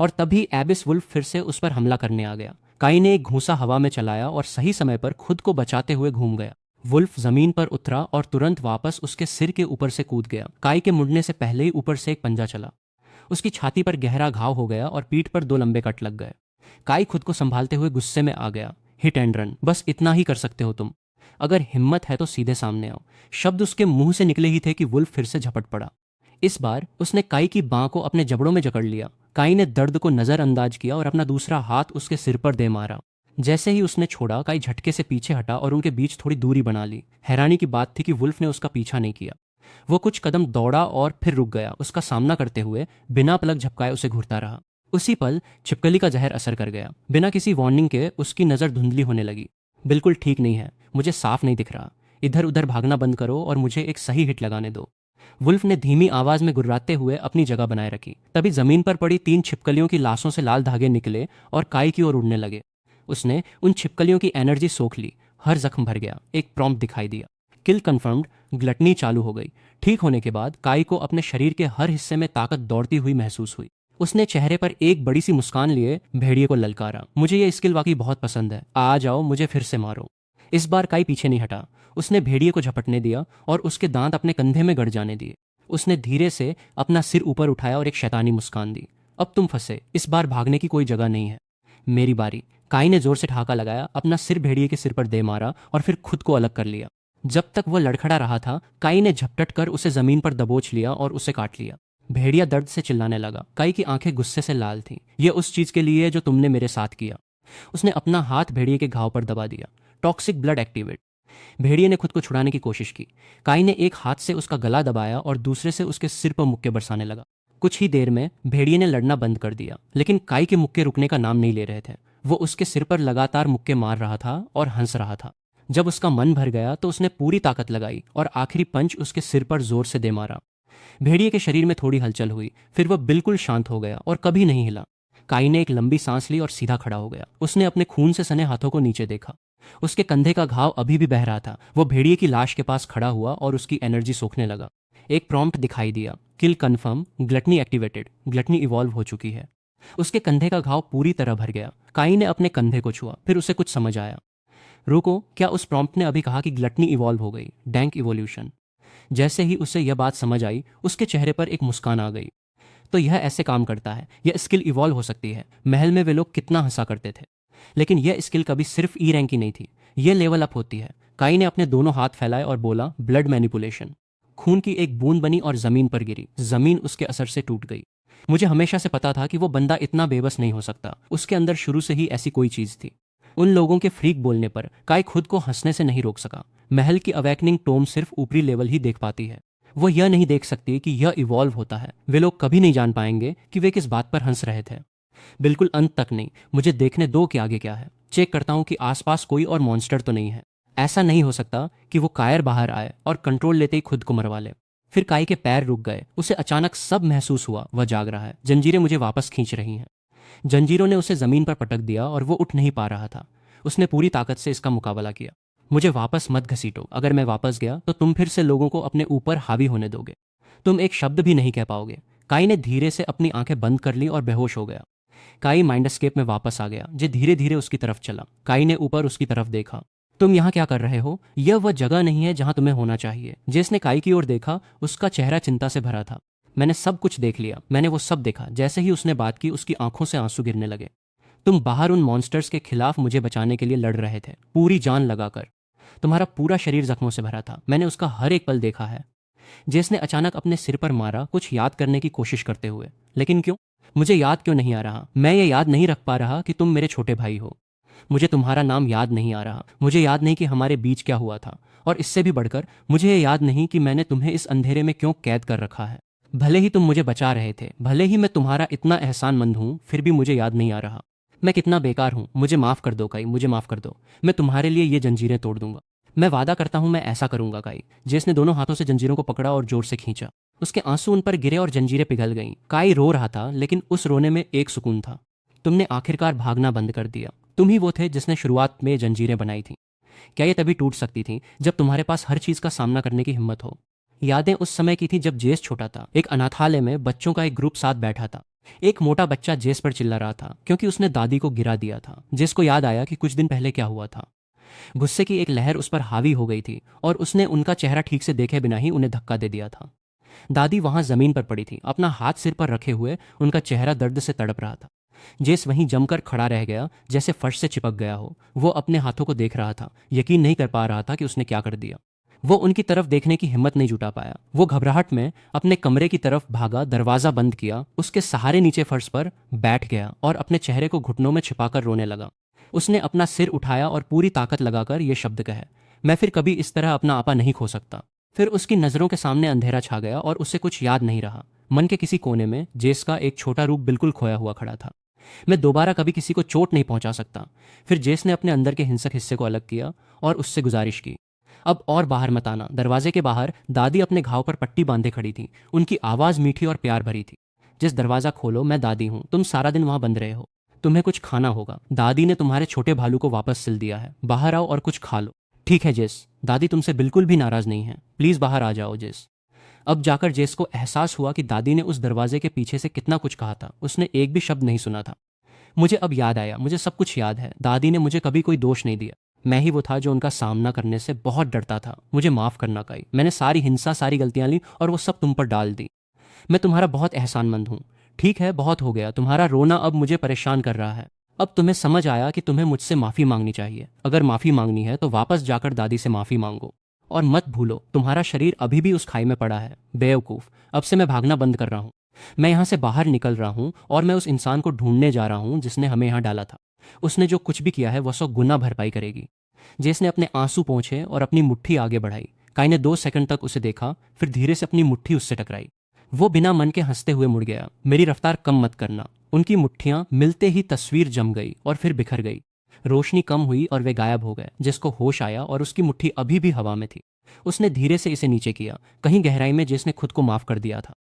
और तभी एबिस वुल्फ फिर से उस पर हमला करने आ गया। काई ने एक घूंसा हवा में चलाया और सही समय पर खुद को बचाते हुए घूम गया। वुल्फ जमीन पर उतरा और तुरंत वापस उसके सिर के ऊपर से कूद गया। काई के मुड़ने से पहले ही ऊपर से एक पंजा चला। उसकी छाती पर गहरा घाव हो गया और पीठ पर 2 लंबे कट लग गए। काई खुद को संभालते हुए गुस्से में आ गया। हिट एंड रन, बस इतना ही कर सकते हो तुम। अगर हिम्मत है तो सीधे सामने आओ। शब्द उसके मुंह से निकले ही थे कि वुल्फ फिर से झपट पड़ा। इस बार उसने काई की बांह को अपने जबड़ों में जकड़ लिया। काई ने दर्द को नजरअंदाज किया और अपना दूसरा हाथ उसके सिर पर दे मारा। जैसे ही उसने छोड़ा, काई झटके से पीछे हटा और उनके बीच थोड़ी दूरी बना ली। हैरानी की बात थी कि वुल्फ ने उसका पीछा नहीं किया। वो कुछ कदम दौड़ा और फिर रुक गया, उसका सामना करते हुए बिना पलक झपकाए उसे घूरता रहा। उसी पल छिपकली का जहर असर कर गया। बिना किसी वार्निंग के उसकी नज़र धुंधली होने लगी। बिल्कुल ठीक नहीं है, मुझे साफ नहीं दिख रहा। इधर उधर भागना बंद करो और मुझे एक सही हिट लगाने दो। वुल्फ ने धीमी आवाज में गुर्राते हुए अपनी जगह बनाए रखी। तभी जमीन पर पड़ी 3 छिपकलियों की लाशों से लाल धागे निकले और काई की ओर उड़ने लगे। उसने उन छिपकलियों की एनर्जी सोख ली। हर जख्म भर गया। एक प्रॉम्प्ट दिखाई दिया। किल कन्फर्म्ड। ग्लटनी चालू हो गई। ठीक होने के बाद काई को अपने शरीर के हर हिस्से में ताकत दौड़ती हुई महसूस हुई। उसने चेहरे पर एक बड़ी सी मुस्कान लिए भेड़िए को ललकारा। मुझे ये स्किल वाकई बहुत पसंद है। आ जाओ, मुझे फिर से मारो। इस बार काई पीछे नहीं हटा। उसने भेड़िए को झपटने दिया और उसके दांत अपने कंधे में गड़ जाने दिए। उसने धीरे से अपना सिर ऊपर उठाया और एक शैतानी मुस्कान दी। अब तुम फंसे। इस बार भागने की कोई जगह नहीं है। मेरी बारी। काई ने जोर से ठहाका लगाया, अपना सिर भेड़िए के सिर पर दे मारा और फिर खुद को अलग कर लिया। जब तक वह लड़खड़ा रहा था, काई ने झपट कर उसे जमीन पर दबोच लिया और उसे काट लिया। भेड़िया दर्द से चिल्लाने लगा। काई की आंखें गुस्से से लाल थीं। यह उस चीज के लिए है जो तुमने मेरे साथ किया। उसने अपना हाथ भेड़िए के घाव पर दबा दिया। Toxic blood activate. भेड़िए ने खुद को छुड़ाने की कोशिश की। काई ने एक हाथ से उसका गला दबाया और दूसरे से उसके सिर पर मुक्के बरसाने लगा। कुछ ही देर में भेड़िए ने लड़ना बंद कर दिया, लेकिन काई के मुक्के रुकने का नाम नहीं ले रहे थे। वो उसके सिर पर लगातार मुक्के मार रहा था और हंस रहा था। जब उसका मन भर गया तो उसने पूरी ताकत लगाई और आखिरी पंच उसके सिर पर जोर से दे मारा। भेड़िए के शरीर में थोड़ी हलचल हुई, फिर वह बिल्कुल शांत हो गया और कभी नहीं हिला। काई ने एक लंबी सांस ली और सीधा खड़ा हो गया। उसने अपने खून से सने हाथों को नीचे देखा। उसके कंधे का घाव अभी भी बह रहा था। वो भेड़िए की लाश के पास खड़ा हुआ और उसकी एनर्जी सोखने लगा। एक प्रॉम्प्ट दिखाई दिया। Kill confirm. Gluttony activated. Gluttony evolve हो चुकी है। उसके कंधे का घाव पूरी तरह भर गया। काई ने अपने कंधे को छुआ, फिर उसे कुछ समझ आया। रुको, क्या उस प्रॉम्प्ट ने अभी कहा कि ग्लटनी इवॉल्व हो गई? Dank evolution. जैसे ही उसे यह बात समझ आई, उसके चेहरे पर एक मुस्कान आ गई। तो यह ऐसे काम करता है। यह स्किल इवॉल्व हो सकती है। महल में वे लोग कितना हंसा करते थे, लेकिन यह स्किल कभी सिर्फ ई रैंक की नहीं थी। यह लेवल अप होती है। काई ने अपने दोनों हाथ फैलाए और बोला, ब्लड मैनिपुलेशन। खून की एक बूंद बनी और जमीन पर गिरी। जमीन उसके असर से टूट गई। मुझे हमेशा से पता था कि वो बंदा इतना बेबस नहीं हो सकता। उसके अंदर शुरू से ही ऐसी कोई चीज थी। उन लोगों के फ्रीक बोलने पर काई खुद को हंसने से नहीं रोक सका। महल की अवेकनिंग टोम सिर्फ ऊपरी लेवल ही देख पाती है। वो यह नहीं देख सकती कि यह इवॉल्व होता है। वे लोग कभी नहीं जान पाएंगे कि वे किस बात पर हंस रहे थे। बिल्कुल अंत तक नहीं। मुझे देखने दो कि आगे क्या है। चेक करता हूं कि आसपास कोई और मॉन्स्टर तो नहीं है। ऐसा नहीं हो सकता कि वो कायर बाहर आए और कंट्रोल लेते ही खुद को मरवा ले। फिर काई के पैर रुक गए। उसे अचानक सब महसूस हुआ। वह जाग रहा है। जंजीरें मुझे वापस खींच रही हैं। जंजीरों ने उसे जमीन पर पटक दिया और वो उठ नहीं पा रहा था। उसने पूरी ताकत से इसका मुकाबला किया। मुझे वापस मत घसीटो। अगर मैं वापस गया तो तुम फिर से लोगों को अपने ऊपर हावी होने दोगे। तुम एक शब्द भी नहीं कह पाओगे। काई ने धीरे से अपनी आंखें बंद कर ली और बेहोश हो गया। काई माइंड एस्केप में वापस आ गया, जो धीरे धीरे उसकी तरफ चला। काई ने ऊपर उसकी तरफ देखा। तुम यहाँ क्या कर रहे हो? यह वह जगह नहीं है जहां तुम्हें होना चाहिए। जिसने काई की ओर देखा, उसका चेहरा चिंता से भरा था। मैंने सब कुछ देख लिया। मैंने वो सब देखा। जैसे ही उसने बात की, उसकी आंखों से आंसू गिरने लगे। तुम बाहर उन मॉन्स्टर्स के खिलाफ मुझे बचाने के लिए लड़ रहे थे, पूरी जान लगाकर। तुम्हारा पूरा शरीर जख्मों से भरा था। मैंने उसका हर एक पल देखा है। जेस ने अचानक अपने सिर पर मारा, कुछ याद करने की कोशिश करते हुए। लेकिन क्यों? मुझे याद क्यों नहीं आ रहा? मैं ये याद नहीं रख पा रहा कि तुम मेरे छोटे भाई हो। मुझे तुम्हारा नाम याद नहीं आ रहा। मुझे याद नहीं कि हमारे बीच क्या हुआ था। और इससे भी बढ़कर मुझे ये याद नहीं कि मैंने तुम्हें इस अंधेरे में क्यों कैद कर रखा है। भले ही तुम मुझे बचा रहे थे, भले ही मैं तुम्हारा इतना एहसानमंद हूँ, फिर भी मुझे याद नहीं आ रहा मैं कितना बेकार हूँ। मुझे माफ़ कर दो काई, मुझे माफ़ कर दो। मैं तुम्हारे लिए ये जंजीरें तोड़ दूंगा। मैं वादा करता हूँ मैं ऐसा करूंगा काई। जेस ने दोनों हाथों से जंजीरों को पकड़ा और जोर से खींचा। उसके आंसू उन पर गिरे और जंजीरें पिघल गईं। काई रो रहा था, लेकिन उस रोने में एक सुकून था। तुमने आखिरकार भागना बंद कर दिया। तुम ही वो थे जिसने शुरुआत में जंजीरें बनाई थी। क्या ये तभी टूट सकती थी जब तुम्हारे पास हर चीज का सामना करने की हिम्मत हो? यादें उस समय की थी जब जेस छोटा था। एक अनाथालय में बच्चों का एक ग्रुप साथ बैठा था। एक मोटा बच्चा जेस पर चिल्ला रहा था क्योंकि उसने दादी को गिरा दिया था। जेस को याद आया कि कुछ दिन पहले क्या हुआ था। गुस्से की एक लहर उस पर हावी हो गई थी और उसने उनका चेहरा ठीक से देखे बिना ही उन्हें धक्का दे दिया था। दादी वहां जमीन पर पड़ी थी, अपना हाथ सिर पर रखे हुए। उनका चेहरा दर्द से तड़प रहा था। जेस वहीं जमकर खड़ा रह गया, जैसे फर्श से चिपक गया हो। वो अपने हाथों को देख रहा था, यकीन नहीं कर पा रहा था कि उसने क्या कर दिया। वो उनकी तरफ देखने की हिम्मत नहीं जुटा पाया। वो घबराहट में अपने कमरे की तरफ भागा, दरवाजा बंद किया, उसके सहारे नीचे फर्श पर बैठ गया और अपने चेहरे को घुटनों में छिपाकर रोने लगा। उसने अपना सिर उठाया और पूरी ताकत लगाकर ये शब्द कहे, मैं फिर कभी इस तरह अपना आपा नहीं खो सकता। फिर उसकी नजरों के सामने अंधेरा छा गया और उसे कुछ याद नहीं रहा। मन के किसी कोने में जेस का एक छोटा रूप बिल्कुल खोया हुआ खड़ा था। मैं दोबारा कभी किसी को चोट नहीं पहुंचा सकता। फिर जेस ने अपने अंदर के हिंसक हिस्से को अलग किया और उससे गुजारिश की, अब और बाहर मत आना। दरवाजे के बाहर दादी अपने घाव पर पट्टी बांधे खड़ी थी। उनकी आवाज मीठी और प्यार भरी थी। जिस दरवाजा खोलो, मैं दादी हूं। तुम सारा दिन वहां बंद रहे हो। तुम्हें कुछ खाना होगा। दादी ने तुम्हारे छोटे भालू को वापस सिल दिया है। बाहर आओ और कुछ खा लो। ठीक है जेस, दादी तुमसे बिल्कुल भी नाराज नहीं है। प्लीज बाहर आ जाओ जेस। अब जाकर जेस को एहसास हुआ कि दादी ने उस दरवाजे के पीछे से कितना कुछ कहा था। उसने एक भी शब्द नहीं सुना था। मुझे अब याद आया, मुझे सब कुछ याद है। दादी ने मुझे कभी कोई दोष नहीं दिया। मैं ही वो था जो उनका सामना करने से बहुत डरता था। मुझे माफ करना काई। मैंने सारी हिंसा, सारी गलतियां ली और वो सब तुम पर डाल दी। मैं तुम्हारा बहुत एहसानमंद हूँ। ठीक है, बहुत हो गया। तुम्हारा रोना अब मुझे परेशान कर रहा है। अब तुम्हें समझ आया कि तुम्हें मुझसे माफी मांगनी चाहिए। अगर माफी मांगनी है तो वापस जाकर दादी से माफी मांगो। और मत भूलो, तुम्हारा शरीर अभी भी उस खाई में पड़ा है। बेवकूफ, अब से मैं भागना बंद कर रहा हूँ। मैं यहाँ से बाहर निकल रहा हूँ और मैं उस इंसान को ढूंढने जा रहा हूँ जिसने हमें यहाँ डाला था। उसने जो कुछ भी किया है वह 100 गुना भरपाई करेगी। जेस ने अपने आंसू पोंछे और अपनी मुट्ठी आगे बढ़ाई। काई ने 2 सेकंड तक उसे देखा, फिर धीरे से अपनी मुट्ठी उससे टकराई। वो बिना मन के हंसते हुए मुड़ गया। मेरी रफ्तार कम मत करना। उनकी मुट्ठियां मिलते ही तस्वीर जम गई और फिर बिखर गई। रोशनी कम हुई और वे गायब हो गए। जिसको होश आया और उसकी मुट्ठी अभी भी हवा में थी। उसने धीरे से इसे नीचे किया। कहीं गहराई में जिसने खुद को माफ कर दिया था।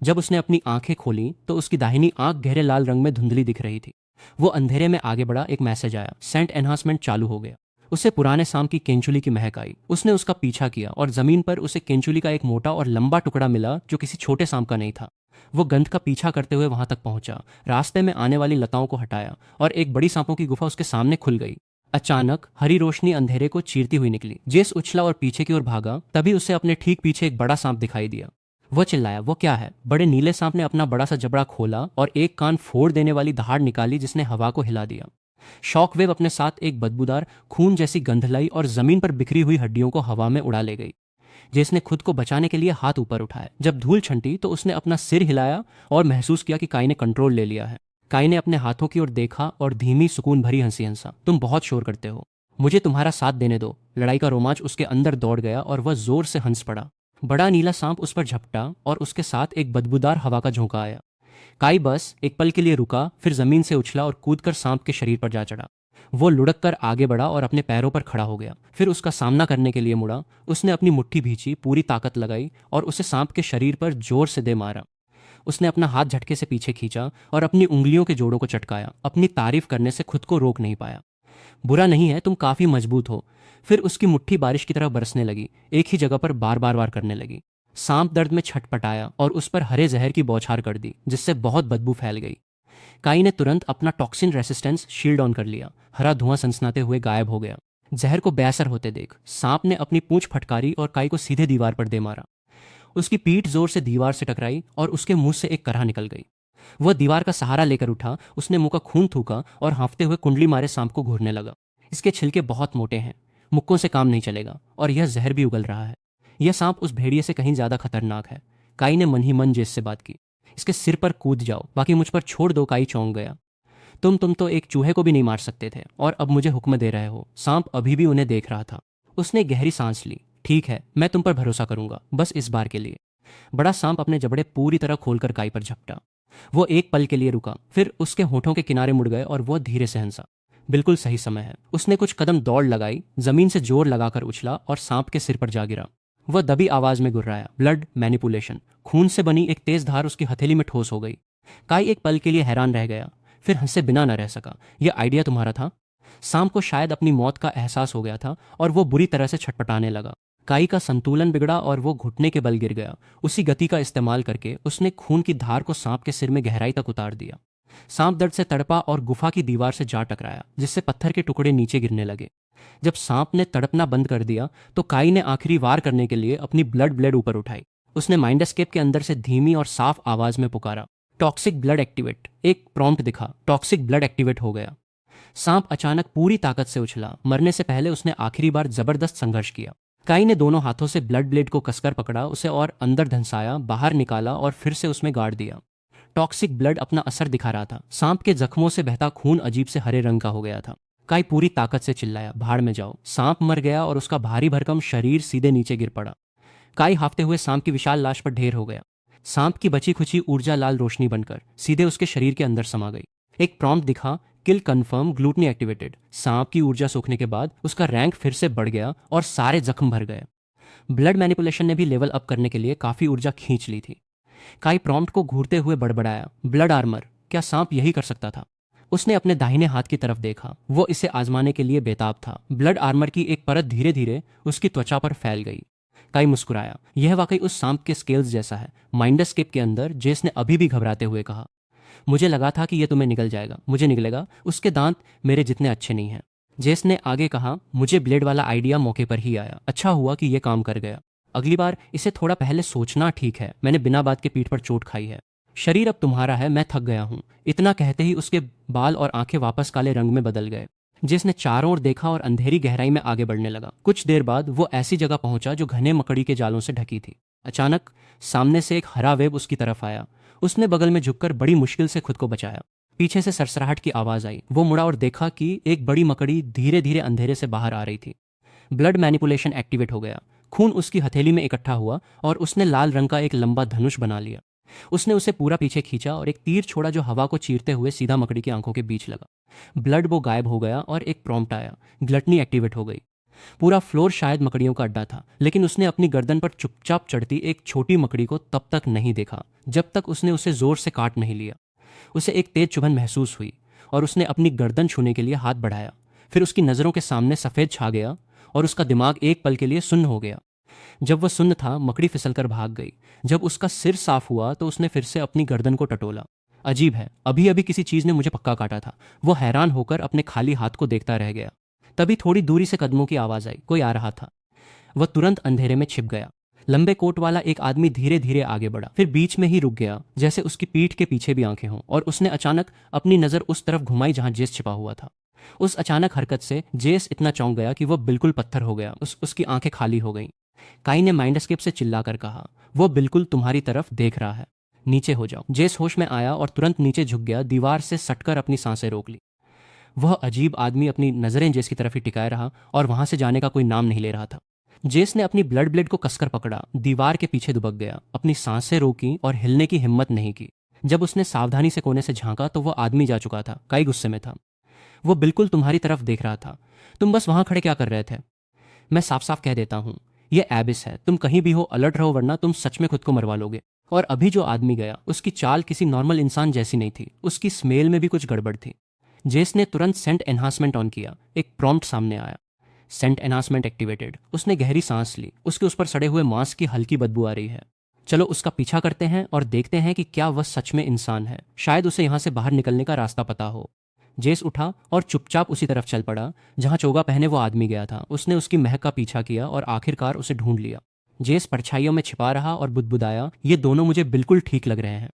जब उसने अपनी आंखें खोली तो उसकी दाहिनी आंख गहरे लाल रंग में धुंधली दिख रही थी। वो अंधेरे में आगे बढ़ा। एक मैसेज आया। सेंट एनहांसमेंट चालू हो गया। उसे पुराने सांप की केंचुली की महक आई। उसने उसका पीछा किया और जमीन पर उसे केंचुली का एक मोटा और लंबा टुकड़ा मिला जो किसी छोटे सांप का नहीं था। वो गंध का पीछा करते हुए वहां तक पहुंचा, रास्ते में आने वाली लताओं को हटाया और एक बड़ी सांपों की गुफा उसके सामने खुल गई। अचानक हरी रोशनी अंधेरे को चीरती हुई निकली। जेस उछला और पीछे की ओर भागा। तभी उसे अपने ठीक पीछे एक बड़ा सांप दिखाई दिया। वो चिल्लाया, वो क्या है? बड़े नीले सांप ने अपना बड़ा सा जबड़ा खोला और एक कान फोड़ देने वाली दहाड़ निकाली जिसने हवा को हिला दिया। शॉकवेव अपने साथ एक बदबूदार खून जैसी गंध लाई और जमीन पर बिखरी हुई हड्डियों को हवा में उड़ा ले गई। जिसने खुद को बचाने के लिए हाथ ऊपर उठाया। जब धूल छंटी तो उसने अपना सिर हिलाया और महसूस किया कि काई ने कंट्रोल ले लिया है। काई ने अपने हाथों की ओर देखा और धीमी सुकून भरी हंसी हंसा। तुम बहुत शोर करते हो, मुझे तुम्हारा साथ देने दो। लड़ाई का रोमांच उसके अंदर दौड़ गया और वह जोर से हंस पड़ा। बड़ा नीला सांप उस पर झपटा और उसके साथ एक बदबूदार हवा का झोंका आया। काई बस एक पल के लिए रुका, फिर जमीन से उछला और कूदकर सांप के शरीर पर जा चढ़ा। वो लुढ़क कर आगे बढ़ा और अपने पैरों पर खड़ा हो गया। फिर उसका सामना करने के लिए मुड़ा। उसने अपनी मुट्ठी भींची, पूरी ताकत लगाई और उसे सांप के शरीर पर जोर से दे मारा। उसने अपना हाथ झटके से पीछे खींचा और अपनी उंगलियों के जोड़ों को चटकाया। अपनी तारीफ करने से खुद को रोक नहीं पाया। बुरा नहीं है, तुम काफी मजबूत हो। फिर उसकी मुट्ठी बारिश की तरह बरसने लगी, एक ही जगह पर बार बार बार करने लगी। सांप दर्द में छटपटाया और उस पर हरे जहर की बौछार कर दी जिससे बहुत बदबू फैल गई। काई ने तुरंत अपना टॉक्सिन रेसिस्टेंस शील्ड ऑन कर लिया। हरा धुआं सनसनाते हुए गायब हो गया। जहर को बेअसर होते देख सांप ने अपनी पूंछ फटकारी और काई को सीधे दीवार पर दे मारा। उसकी पीठ जोर से दीवार से टकराई और उसके मुंह से एक करहा निकल गई। वह दीवार का सहारा लेकर उठा। उसने मुंह का खून थूका और हाँफते हुए कुंडली मारे सांप को घूरने लगा। इसके छिलके बहुत मोटे हैं, मुक्कों से काम नहीं चलेगा और यह जहर भी उगल रहा है। यह सांप उस भेड़िए से कहीं ज्यादा खतरनाक है। काई ने मन ही मन जेस से बात की। इसके सिर पर कूद जाओ, बाकी मुझ पर छोड़ दो। काई चौंक गया। तुम तो एक चूहे को भी नहीं मार सकते थे और अब मुझे हुक्म दे रहे हो? सांप अभी भी उन्हें देख रहा था। उसने गहरी सांस ली। ठीक है, मैं तुम पर भरोसा करूंगा, बस इस बार के लिए। बड़ा सांप अपने जबड़े पूरी तरह खोलकर काई पर झपटा। वो एक पल के लिए रुका, फिर उसके होठों के किनारे मुड़ गए और वो धीरे से हंसा। बिल्कुल सही समय है। उसने कुछ कदम दौड़ लगाई, जमीन से जोर लगाकर उछला और सांप के सिर पर जा गिरा। वह दबी आवाज में गुर्राया, ब्लड मैनिपुलेशन। खून से बनी एक तेज धार उसकी हथेली में ठोस हो गई। काई एक पल के लिए हैरान रह गया, फिर हंसे बिना न रह सका। यह आइडिया तुम्हारा था? सांप को शायद अपनी मौत का एहसास हो गया था और वो बुरी तरह से छटपटाने लगा। काई का संतुलन बिगड़ा और वो घुटने के बल गिर गया। उसी गति का इस्तेमाल करके उसने खून की धार को सांप के सिर में गहराई तक उतार दिया। सांप दर्द से तड़पा और गुफा की दीवार से जा टकराया, जिससे पत्थर के टुकड़े नीचे गिरने लगे। जब सांप ने तड़पना बंद कर दिया तो काई ने आखिरी वार करने के लिए अपनी ब्लड ब्लेड ऊपर उठाई। उसने माइंड एस्केप के अंदर से धीमी और साफ आवाज में पुकारा, टॉक्सिक ब्लड एक्टिवेट। एक प्रॉम्प्ट दिखा, टॉक्सिक ब्लड एक्टिवेट हो गया। सांप अचानक पूरी ताकत से उछला। मरने से पहले उसने आखिरी बार जबरदस्त संघर्ष किया। काई ने दोनों हाथों से ब्लड ब्लेड को कसकर पकड़ा, उसे और अंदर धंसाया, बाहर निकाला और फिर से उसमें गाड़ दिया। टॉक्सिक ब्लड अपना असर दिखा रहा था। सांप के जख्मों से बहता खून अजीब से हरे रंग का हो गया था। काई पूरी ताकत से चिल्लाया, भाड़ में जाओ। सांप मर गया और उसका भारी भरकम शरीर सीधे नीचे गिर पड़ा। काई हाफते हुए सांप की विशाल लाश पर ढेर हो गया। सांप की बची खुची ऊर्जा लाल रोशनी बनकर सीधे उसके शरीर के अंदर समा गई। एक प्रॉम्प्ट दिखा, किल कंफर्म, ग्लूटनी एक्टिवेटेड। सांप की ऊर्जा सूखने के बाद उसका रैंक फिर से बढ़ गया और सारे जख्म भर गए। ब्लड मैनिपुलेशन ने भी लेवल अप करने के लिए काफी ऊर्जा खींच ली थी। काई प्रॉम्प्ट को घूरते हुए बड़बड़ाया, ब्लड आर्मर। क्या सांप यही कर सकता था? उसने अपने दाहिने हाथ की तरफ देखा। वो इसे आजमाने के लिए बेताब था। ब्लड आर्मर की एक परत धीरे धीरे उसकी त्वचा पर फैल गई। काई मुस्कुराया, यह वाकई उस सांप के स्केल्स जैसा है। माइंड एस्केप के अंदर जेस ने अभी भी घबराते हुए कहा, मुझे लगा था कि यह तुम्हें निकल जाएगा। मुझे निकलेगा। उसके दांत मेरे जितने अच्छे नहीं हैं। जेस ने आगे कहा, मुझे ब्लेड वाला आइडिया मौके पर ही आया। अच्छा हुआ कि यह काम कर गया। अगली बार इसे थोड़ा पहले सोचना ठीक है। मैंने बिना बात के पीठ पर चोट खाई है। शरीर अब तुम्हारा है, मैं थक गया हूं। इतना कहते ही उसके बाल और आंखें वापस काले रंग में बदल गए। जिसने चारों ओर देखा और अंधेरी गहराई में आगे बढ़ने लगा। कुछ देर बाद वो ऐसी जगह पहुंचा जो घने मकड़ी के जालों से ढकी थी। अचानक सामने से एक हरा वेब उसकी तरफ आया। उसने बगल में झुककर बड़ी मुश्किल से खुद को बचाया। पीछे से सरसराहट की आवाज आई। वो मुड़ा और देखा कि एक बड़ी मकड़ी धीरे धीरे अंधेरे से बाहर आ रही थी। ब्लड मैनिपुलेशन एक्टिवेट हो गया। खून उसकी हथेली में इकट्ठा हुआ और उसने लाल रंग का एक लंबा धनुष बना लिया। उसने उसे पूरा पीछे खींचा और एक तीर छोड़ा जो हवा को चीरते हुए सीधा मकड़ी की आंखों के बीच लगा। ब्लड वो गायब हो गया और एक प्रॉम्प्ट आया, ग्लटनी एक्टिवेट हो गई। पूरा फ्लोर शायद मकड़ियों का अड्डा था, लेकिन उसने अपनी गर्दन पर चुपचाप चढ़ती एक छोटी मकड़ी को तब तक नहीं देखा जब तक उसने उसे जोर से काट नहीं लिया। उसे एक तेज चुभन महसूस हुई और उसने अपनी गर्दन छूने के लिए हाथ बढ़ाया। फिर उसकी नजरों के सामने सफेद छा गया और उसका दिमाग एक पल के लिए सुन्न हो गया। जब वह सुन्न था, मकड़ी फिसलकर भाग गई। जब उसका सिर साफ हुआ तो उसने फिर से अपनी गर्दन को टटोला। अजीब है, अभी अभी किसी चीज ने मुझे पक्का काटा था। वो हैरान होकर अपने खाली हाथ को देखता रह गया। तभी थोड़ी दूरी से कदमों की आवाज आई। कोई आ रहा था। वह तुरंत अंधेरे में छिप गया। लंबे कोट वाला एक आदमी धीरे धीरे आगे बढ़ा, फिर बीच में ही रुक गया, जैसे उसकी पीठ के पीछे भी आंखें हों, और उसने अचानक अपनी नजर उस तरफ घुमाई जहां जेस छिपा हुआ था। उस अचानक हरकत से जेस इतना चौंक गया कि वह बिल्कुल पत्थर हो गया। उसकी आंखें खाली हो गईं। काई ने माइंड एस्केप से चिल्लाकर कहा, वो बिल्कुल तुम्हारी तरफ देख रहा है। नीचे हो जाओ। जेस होश में आया और तुरंत नीचे झुक गया, दीवार से सटकर अपनी सांसें रोक ली। वह अजीब आदमी अपनी नजरें जेस की तरफ ही टिकाए रहा और वहां से जाने का कोई नाम नहीं ले रहा था। जेस ने अपनी ब्लड ब्लेड को कसकर पकड़ा, दीवार के पीछे दुबक गया, अपनी सांसें रोकी और हिलने की हिम्मत नहीं की। जब उसने सावधानी से कोने से झांका तो वह आदमी जा चुका था। काई गुस्से में था। वो बिल्कुल तुम्हारी तरफ देख रहा था। तुम बस वहां खड़े क्या कर रहे थे? मैं साफ साफ कह देता हूं, यह एबिस है। तुम कहीं भी हो अलर्ट रहो, वरना तुम सच में खुद को मरवा लोगे। और अभी जो आदमी गया, उसकी चाल किसी नॉर्मल इंसान जैसी नहीं थी। उसकी स्मेल में भी कुछ गड़बड़ थी। जेस ने तुरंत सेंट एनहांसमेंट ऑन किया। एक प्रॉम्प्ट सामने आया, सेंट एनहांसमेंट एक्टिवेटेड। उसने गहरी सांस ली। उसके उस पर सड़े हुए मांस की हल्की बदबू आ रही है। चलो उसका पीछा करते हैं और देखते हैं कि क्या वह सच में इंसान है। शायद उसे यहां से बाहर निकलने का रास्ता पता हो। जेस उठा और चुपचाप उसी तरफ चल पड़ा जहां चोगा पहने वो आदमी गया था। उसने उसकी महक का पीछा किया और आखिरकार उसे ढूंढ लिया। जेस परछाइयों में छिपा रहा और बुदबुदाया, ये दोनों मुझे बिल्कुल ठीक लग रहे हैं।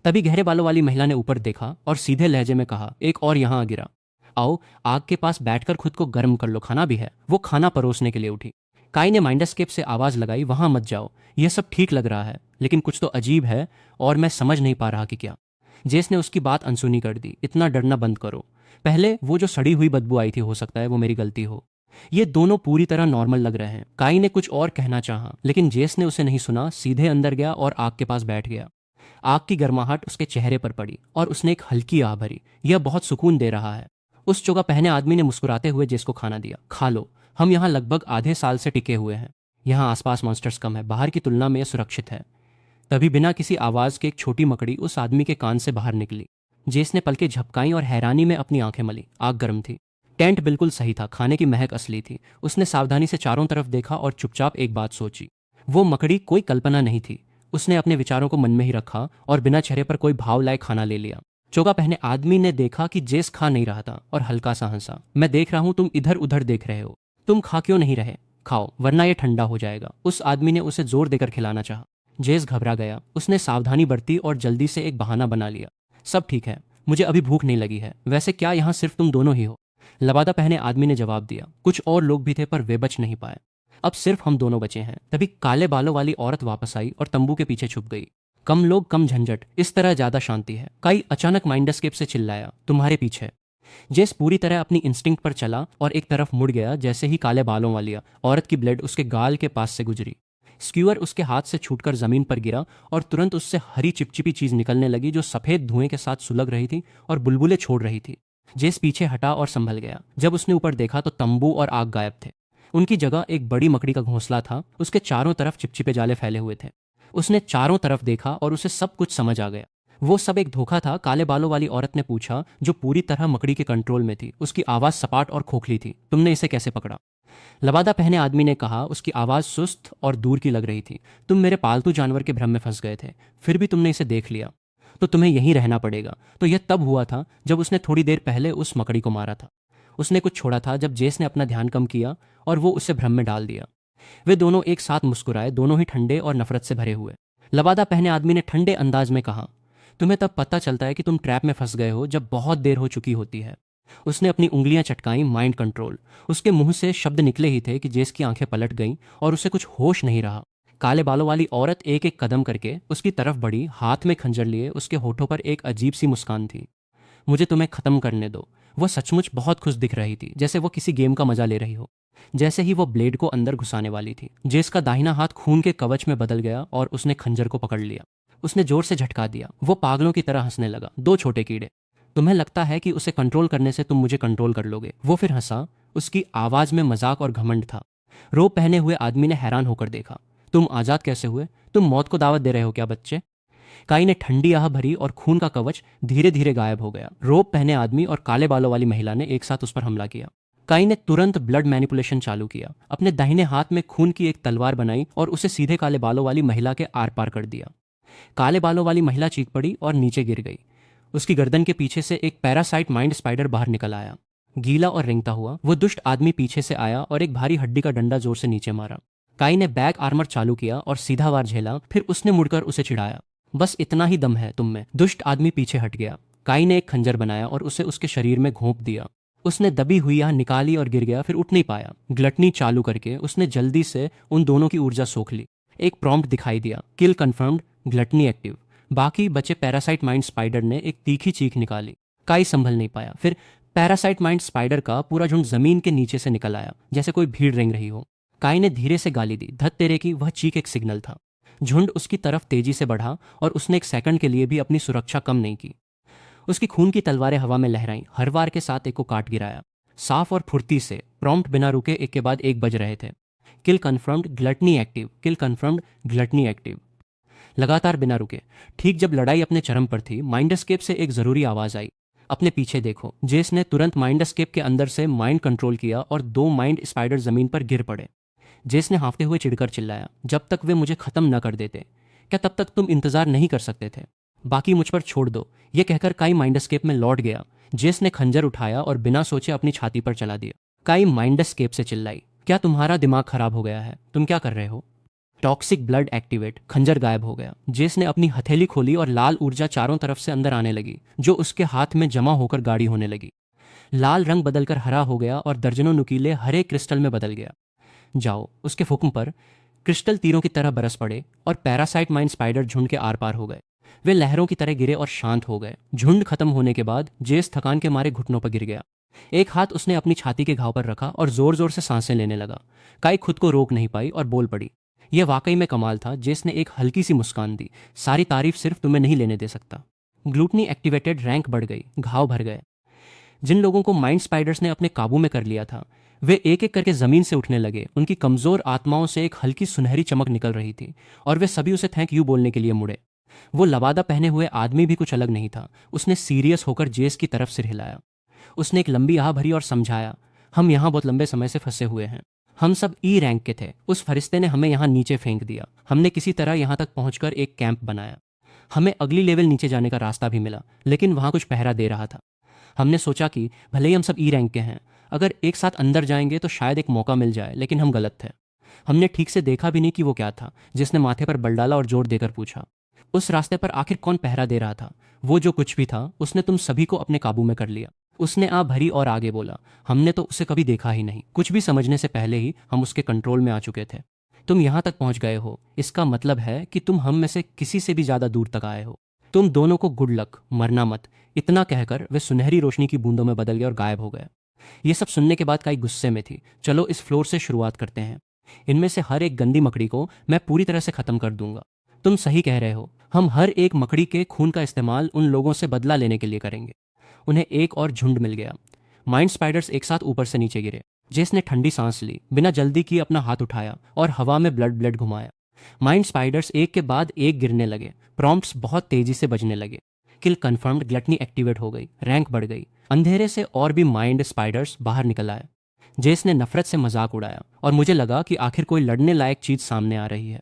तभी गहरे बालों वाली महिला ने ऊपर देखा और सीधे लहजे में कहा, एक और यहां आ गिरा। आओ आग के पास बैठकर खुद को गर्म कर लो, खाना भी है। वो खाना परोसने के लिए उठी। काई ने माइंड एस्केप से आवाज लगाई, वहां मत जाओ। यह सब ठीक लग रहा है, लेकिन कुछ तो अजीब है और मैं समझ नहीं पा रहा कि क्या। जेस ने उसकी बात अनसुनी कर दी। इतना डरना बंद करो। पहले वो जो सड़ी हुई बदबू आई थी, हो सकता है वो मेरी गलती हो। ये दोनों पूरी तरह नॉर्मल लग रहे हैं। काई ने कुछ और कहना चाहा, लेकिन जेस ने उसे नहीं सुना, सीधे अंदर गया और आग के पास बैठ गया। आग की गर्माहट उसके चेहरे पर पड़ी और उसने एक हल्की आह भरी। यह बहुत सुकून दे रहा है। उस चोगा पहने आदमी ने मुस्कुराते हुए जेस को खाना दिया। खा लो, हम यहाँ लगभग आधे साल से टिके हुए हैं। यहाँ आसपास मॉन्स्टर्स कम है, बाहर की तुलना में यह सुरक्षित है। तभी बिना किसी आवाज के एक छोटी मकड़ी उस आदमी के कान से बाहर निकली। जेस ने पलकें झपकाई और हैरानी में अपनी आंखें मली। आग गर्म थी। टेंट बिल्कुल सही था, खाने की महक असली थी। उसने सावधानी से चारों तरफ देखा और चुपचाप एक बात सोची। वो मकड़ी कोई कल्पना नहीं थी। उसने अपने विचारों को मन में ही रखा और बिना चेहरे पर कोई भाव लाए खाना ले लिया। चोगा पहने आदमी ने देखा कि जेस खा नहीं रहा था और हल्का सा हंसा। मैं देख रहा हूं तुम इधर उधर देख रहे हो। तुम खा क्यों नहीं रहे? खाओ, वरना यह ठंडा हो जाएगा। उस आदमी ने उसे जोर देकर खिलाना चाहा। जेस घबरा गया। उसने सावधानी बरती और जल्दी से एक बहाना बना लिया। सब ठीक है, मुझे अभी भूख नहीं लगी है। वैसे क्या यहाँ सिर्फ तुम दोनों ही हो? लबादा पहने आदमी ने जवाब दिया। कुछ और लोग भी थे पर वे बच नहीं पाए। अब सिर्फ हम दोनों बचे हैं। तभी काले बालों वाली औरत वापस आई और तंबू के पीछे छुप गई। कम लोग कम झंझट, इस तरह ज्यादा शांति है। काई अचानक माइंडस्केप से चिल्लाया, तुम्हारे पीछे। जेस पूरी तरह अपनी इंस्टिंक्ट पर चला और एक तरफ मुड़ गया जैसे ही काले बालों वाली औरत की ब्लेड उसके गाल के पास से गुजरी। स्क्यूअर उसके हाथ से छूटकर जमीन पर गिरा और तुरंत उससे हरी चिपचिपी चीज निकलने लगी जो सफेद धुएं के साथ सुलग रही थी और बुलबुले छोड़ रही थी। जेस पीछे हटा और संभल गया। जब उसने ऊपर देखा तो तंबू और आग गायब थे। उनकी जगह एक बड़ी मकड़ी का घोंसला था। उसके चारों तरफ चिपचिपे जाले फैले हुए थे। उसने चारों तरफ देखा और उसे सब कुछ समझ आ गया। वो सब एक धोखा था। काले बालों वाली औरत ने पूछा, जो पूरी तरह मकड़ी के कंट्रोल में थी। उसकी आवाज सपाट और खोखली थी। तुमने इसे कैसे पकड़ा? लबादा पहने आदमी ने कहा। उसकी आवाज सुस्त और दूर की लग रही थी। तुम मेरे पालतू जानवर के भ्रम में फंस गए थे, फिर भी तुमने इसे देख लिया, तो तुम्हें यहीं रहना पड़ेगा। तो यह तब हुआ था जब उसने थोड़ी देर पहले उस मकड़ी को मारा था। उसने कुछ छोड़ा था जब जेस ने अपना ध्यान कम किया और वो उसे भ्रम में डाल दिया। वे दोनों एक साथ मुस्कुराए, दोनों ही ठंडे और नफरत से भरे हुए। लबादा पहने आदमी ने ठंडे अंदाज में कहा, तुम्हें तब पता चलता है कि तुम ट्रैप में फंस गए हो जब बहुत देर हो चुकी होती है। उसने अपनी उंगलियां चटकाई। Mind control. उसके मुंह से शब्द निकले ही थे कि जेस की आंखें पलट गईं और उसे कुछ होश नहीं रहा। काले बालों वाली औरत एक एक कदम करके उसकी तरफ बढ़ी, हाथ में खंजर लिए। उसके होठों पर एक अजीब सी मुस्कान थी। मुझे तुम्हें खत्म करने दो। वह सचमुच बहुत खुश दिख रही थी, जैसे वो किसी गेम का मजा ले रही हो। जैसे ही वो ब्लेड को अंदर घुसाने वाली थी, जेस का दाहिना हाथ खून के कवच में बदल गया और उसने खंजर को पकड़ लिया। उसने जोर से झटका दिया। वो पागलों की तरह हंसने लगा। दो छोटे कीड़े, तुम्हें लगता है कि उसे कंट्रोल करने से तुम मुझे कंट्रोल कर लोगे? वो फिर हंसा। उसकी आवाज में मजाक और घमंड था। रोब पहने हुए आदमी ने हैरान होकर देखा। तुम आजाद कैसे हुए? तुम मौत को दावत दे रहे हो क्या बच्चे? काई ने ठंडी आह भरी और खून का कवच धीरे धीरे गायब हो गया। रोब पहने आदमी और काले बालों वाली महिला ने एक साथ उस पर हमला किया। काई ने तुरंत ब्लड मैनिपुलेशन चालू किया। अपने दाहिने हाथ में खून की एक तलवार बनाई और उसे सीधे काले बालों वाली महिला के आर पार कर दिया। काले बालों वाली महिला चीख पड़ी और नीचे गिर गई। उसकी गर्दन के पीछे से एक पैरासाइट माइंड स्पाइडर बाहर निकल आया। गीला और रेंगता हुआ वो दुष्ट आदमी पीछे से आया और एक भारी हड्डी का डंडा जोर से नीचे मारा। काई ने बैक आर्मर चालू किया और सीधा वार झेला। फिर उसने मुड़कर उसे चिढ़ाया, बस इतना ही दम है तुम में? दुष्ट आदमी पीछे हट गया। काई ने एक खंजर बनाया और उसे उसके शरीर में घोंप दिया। उसने दबी हुई आह निकाली और गिर गया, फिर उठ नहीं पाया। ग्लटनी चालू करके उसने जल्दी से उन दोनों की ऊर्जा सोख ली। एक प्रॉम्प्ट दिखाई दिया, किल कंफर्म्ड, ग्लटनी एक्टिव। बाकी बचे पैरासाइट माइंड स्पाइडर ने एक तीखी चीख निकाली। काई संभल नहीं पाया। फिर पैरासाइट माइंड स्पाइडर का पूरा झुंड जमीन के नीचे से निकल आया, जैसे कोई भीड़ रेंग रही हो। काई ने धीरे से गाली दी। धत तेरे की, वह चीख एक सिग्नल था। झुंड उसकी तरफ तेजी से बढ़ा और उसने एक सेकंड के लिए भी अपनी सुरक्षा कम नहीं की। उसकी खून की तलवारें हवा में लहराईं, हर वार के साथ एक को काट गिराया। साफ और फुर्ती से प्रॉम्प्ट बिना रुके एक के बाद एक बज रहे थे। किल कंफर्म्ड, ग्लटनी एक्टिव, किल कंफर्म्ड, ग्लटनी एक्टिव, लगातार बिना रुके। ठीक जब लड़ाई अपने चरम पर थी, माइंडस्केप से एक जरूरी आवाज आई, अपने पीछे देखो। जेस ने तुरंत माइंडस्केप के अंदर से माइंड कंट्रोल किया और दो माइंड स्पाइडर जमीन पर गिर पड़े। जेस ने हांफते हुए चिढ़कर चिल्लाया, जब तक वे मुझे खत्म न कर देते, क्या तब तक तुम इंतजार नहीं कर सकते थे? बाकी मुझ पर छोड़ दो। यह कहकर काई माइंडस्केप में लौट गया। जेस ने खंजर उठाया और बिना सोचे अपनी छाती पर चला दिया। काई माइंडस्केप से चिल्लाई, क्या तुम्हारा दिमाग खराब हो गया है? तुम क्या कर रहे हो? Toxic blood activate. खंजर गायब हो गया। जेस ने अपनी हथेली खोली और लाल ऊर्जा चारों तरफ से अंदर आने लगी, जो उसके हाथ में जमा होकर गाढ़ी होने लगी। लाल रंग बदलकर हरा हो गया और दर्जनों नुकीले हरे क्रिस्टल में बदल गया। जाओ। उसके हुक्म पर क्रिस्टल तीरों की तरह बरस पड़े और पैरासाइट माइंड स्पाइडर झुंड के आर पार हो गए। वे लहरों की तरह गिरे और शांत हो गए। झुंड खत्म होने के बाद जेस थकान के मारे घुटनों पर गिर गया। एक हाथ उसने अपनी छाती के घाव पर रखा और जोर जोर से सांसें लेने लगा। काई खुद को रोक नहीं पाई और बोल पड़ी। यह वाकई में कमाल था। जेस ने एक हल्की सी मुस्कान दी। सारी तारीफ सिर्फ तुम्हें नहीं लेने दे सकता। ग्लूटनी एक्टिवेटेड, रैंक बढ़ गई, घाव भर गए। जिन लोगों को माइंड स्पाइडर्स ने अपने काबू में कर लिया था वे एक एक करके जमीन से उठने लगे। उनकी कमजोर आत्माओं से एक हल्की सुनहरी चमक निकल रही थी और वे सभी उसे थैंक यू बोलने के लिए मुड़े। वो लबादा पहने हुए आदमी भी कुछ अलग नहीं था। उसने सीरियस होकर जेस की तरफ सिर हिलाया। उसने एक लंबी आह भरी और समझाया, हम यहाँ बहुत लंबे समय से फंसे हुए हैं। हम सब ई रैंक के थे। उस फरिश्ते ने हमें यहाँ नीचे फेंक दिया। हमने किसी तरह यहाँ तक पहुंचकर एक कैंप बनाया। हमें अगली लेवल नीचे जाने का रास्ता भी मिला, लेकिन वहाँ कुछ पहरा दे रहा था। हमने सोचा कि भले ही हम सब ई रैंक के हैं, अगर एक साथ अंदर जाएंगे तो शायद एक मौका मिल जाए, लेकिन हम गलत थे। हमने ठीक से देखा भी नहीं कि वो क्या था। जिसने माथे पर बल डाला और जोर देकर पूछा, उस रास्ते पर आखिर कौन पहरा दे रहा था? वो जो कुछ भी था उसने तुम सभी को अपने काबू में कर लिया। उसने आ भरी और आगे बोला, हमने तो उसे कभी देखा ही नहीं। कुछ भी समझने से पहले ही हम उसके कंट्रोल में आ चुके थे। तुम यहाँ तक पहुँच गए हो, इसका मतलब है कि तुम हम में से किसी से भी ज़्यादा दूर तक आए हो। तुम दोनों को गुड लक, मरना मत। इतना कहकर वे सुनहरी रोशनी की बूंदों में बदल गए और गायब हो गए। ये सब सुनने के बाद काई गुस्से में थी। चलो इस फ्लोर से शुरुआत करते हैं। इनमें से हर एक गंदी मकड़ी को मैं पूरी तरह से खत्म कर दूंगा। तुम सही कह रहे हो, हम हर एक मकड़ी के खून का इस्तेमाल उन लोगों से बदला लेने के लिए करेंगे। उन्हें एक और झुंड मिल गया। माइंड स्पाइडर्स एक साथ ऊपर से नीचे गिरे। जेस ने ठंडी सांस ली, बिना जल्दी किए अपना हाथ उठाया और हवा में ब्लड ब्लड घुमाया। माइंड स्पाइडर्स एक के बाद एक गिरने लगे। प्रॉम्प्ट्स बहुत तेजी से बजने लगे। किल कंफर्म्ड, ग्लटनी एक्टिवेट हो गई, रैंक बढ़ गई। अंधेरे से और भी माइंड स्पाइडर्स बाहर निकल आए। जेस ने नफरत से मजाक उड़ाया और मुझे लगा कि आखिर कोई लड़ने लायक चीज सामने आ रही है।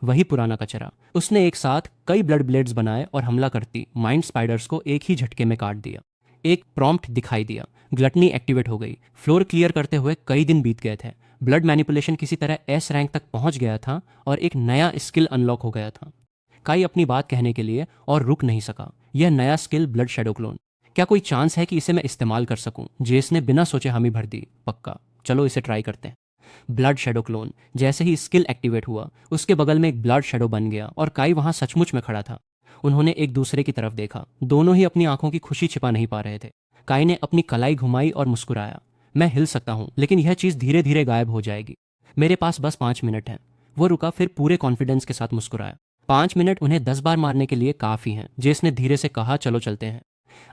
वही पुराना कचरा। उसने एक साथ कई ब्लड ब्लेड्स बनाए और हमला करती माइंड स्पाइडर्स को एक ही झटके में काट दिया। एक प्रॉम्प्ट दिखाई दिया, ग्लटनी एक्टिवेट हो गई। फ्लोर क्लियर करते हुए कई दिन बीत गए थे। ब्लड मैनिपुलेशन किसी तरह एस रैंक तक पहुंच गया था और एक नया स्किल अनलॉक हो गया था। काई अपनी बात कहने के लिए और रुक नहीं सका। यह नया स्किल ब्लड शैडो क्लोन। क्या कोई चांस है कि इसे मैं इस्तेमाल कर सकूं? जेस ने बिना सोचे हामी भर दी। पक्का, चलो इसे ट्राई करते हैं। Blood shadow clone. जैसे ही स्किल एक्टिवेट हुआ उसके बगल में एक ब्लड शैडो बन गया और काई वहां सचमुच में खड़ा था। उन्होंने एक दूसरे की तरफ देखा। दोनों ही अपनी आंखों की खुशी छिपा नहीं पा रहे थे। काई ने अपनी कलाई घुमाई और मुस्कुराया। मैं हिल सकता हूं, लेकिन यह चीज धीरे धीरे गायब हो जाएगी। मेरे पास बस 5 मिनट हैं। वो रुका, फिर पूरे कॉन्फिडेंस के साथ मुस्कुराया। 5 मिनट उन्हें 10 बार मारने के लिए काफी हैं। जेस ने धीरे से कहा, चलो चलते हैं।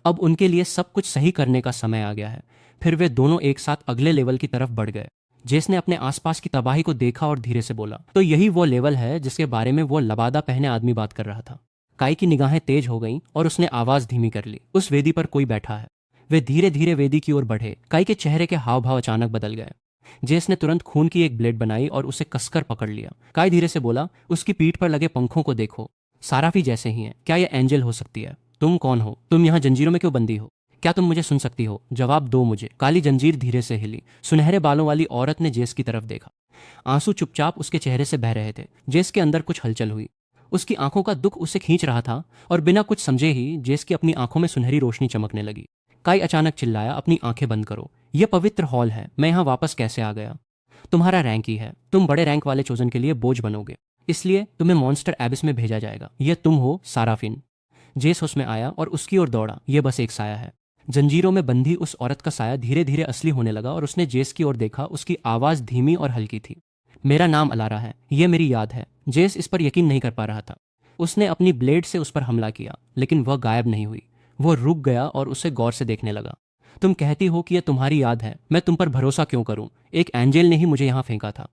अब उनके लिए सब कुछ सही करने का समय आ गया है। फिर वे दोनों एक साथ अगले लेवल की तरफ बढ़ गए। जेस ने अपने आसपास की तबाही को देखा और धीरे से बोला, तो यही वो लेवल है जिसके बारे में वो लबादा पहने आदमी बात कर रहा था। काई की निगाहें तेज हो गईं और उसने आवाज धीमी कर ली, उस वेदी पर कोई बैठा है। वे धीरे धीरे वेदी की ओर बढ़े। काई के चेहरे के हाव भाव अचानक बदल गए। जेस ने तुरंत खून की एक ब्लेड बनाई और उसे कसकर पकड़ लिया। काई धीरे से बोला, उसकी पीठ पर लगे पंखों को देखो, साराफी जैसे ही हैं। क्या यह एंजल हो सकती है? तुम कौन हो? तुम यहाँ जंजीरों में क्यों बंदी हो? क्या तुम मुझे सुन सकती हो? जवाब दो मुझे। काली जंजीर धीरे से हिली। सुनहरे बालों वाली औरत ने जेस की तरफ देखा। आंसू चुपचाप उसके चेहरे से बह रहे थे। जेस के अंदर कुछ हलचल हुई। उसकी आंखों का दुख उसे खींच रहा था और बिना कुछ समझे ही जेस की अपनी आंखों में सुनहरी रोशनी चमकने लगी। काई अचानक चिल्लाया, अपनी आंखें बंद करो। यह पवित्र हॉल है। मैं यहाँ वापस कैसे आ गया? तुम्हारा रैंक ही है। तुम बड़े रैंक वाले चोजन के लिए बोझ बनोगे, इसलिए तुम्हें मॉन्स्टर एबिस में भेजा जाएगा। यह तुम हो, साराफिन। जेस उसमें आया और उसकी ओर दौड़ा। यह बस एक साया है। जंजीरों में बंधी उस औरत का साया धीरे धीरे असली होने लगा और उसने जेस की ओर देखा। उसकी आवाज धीमी और हल्की थी। मेरा नाम अलारा है। यह मेरी याद है। जेस इस पर यकीन नहीं कर पा रहा था। उसने अपनी ब्लेड से उस पर हमला किया, लेकिन वह गायब नहीं हुई। वो रुक गया और उसे गौर से देखने लगा। तुम कहती हो कि यह तुम्हारी याद है। मैं तुम पर भरोसा क्यों करूं? एक एंजल ने ही मुझे यहाँ फेंका था।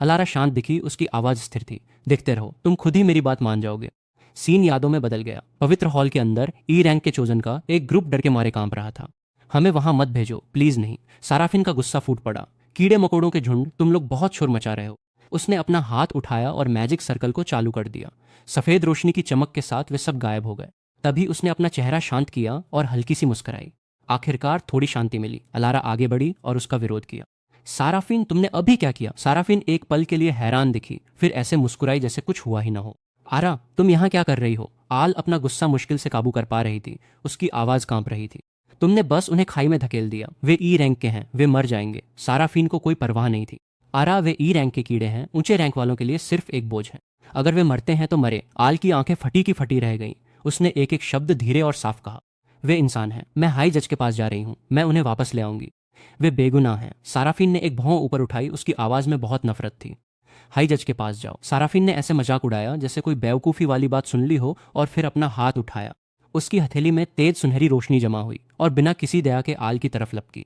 अलारा शांत दिखी। उसकी आवाज स्थिर थी। देखते रहो, तुम खुद ही मेरी बात मान जाओगे। सीन यादों में बदल गया। पवित्र हॉल के अंदर ई रैंक के चोजन का एक ग्रुप डर के मारे कांप रहा था। हमें वहां मत भेजो, प्लीज नहीं। साराफिन का गुस्सा फूट पड़ा। कीड़े मकोड़ों के झुंड, तुम लोग बहुत शोर मचा रहे हो। उसने अपना हाथ उठाया और मैजिक सर्कल को चालू कर दिया। सफेद रोशनी की चमक के साथ वे सब गायब हो गए। तभी उसने अपना चेहरा शांत किया और हल्की सी मुस्कुराई। आखिरकार थोड़ी शांति मिली। अलारा आगे बढ़ी और उसका विरोध किया। साराफिन, तुमने अभी क्या किया? साराफिन एक पल के लिए हैरान दिखी, फिर ऐसे मुस्कुराई जैसे कुछ हुआ ही ना हो। आरा, तुम यहाँ क्या कर रही हो? आल अपना गुस्सा मुश्किल से काबू कर पा रही थी। उसकी आवाज कांप रही थी। तुमने बस उन्हें खाई में धकेल दिया। वे ई रैंक के हैं, वे मर जाएंगे। साराफिन को कोई परवाह नहीं थी। आरा, वे ई रैंक के कीड़े हैं। ऊंचे रैंक वालों के लिए सिर्फ एक बोझ है। अगर वे मरते हैं तो मरे। आल की आंखें फटी की फटी रह गईं। उसने एक एक शब्द धीरे और साफ कहा। वे इंसान हैं, मैं हाई जज के पास जा रही हूँ, मैं उन्हें वापस ले आऊंगी। वे बेगुनाह हैं। साराफिन ने एक भौं ऊपर उठाई, उसकी आवाज में बहुत नफरत थी। हाई जज के पास जाओ। साराफिन ने ऐसे मजाक उड़ाया जैसे कोई बेवकूफ़ी वाली बात सुन ली हो, और फिर अपना हाथ उठाया। उसकी हथेली में तेज सुनहरी रोशनी जमा हुई और बिना किसी दया के आल की तरफ लपकी।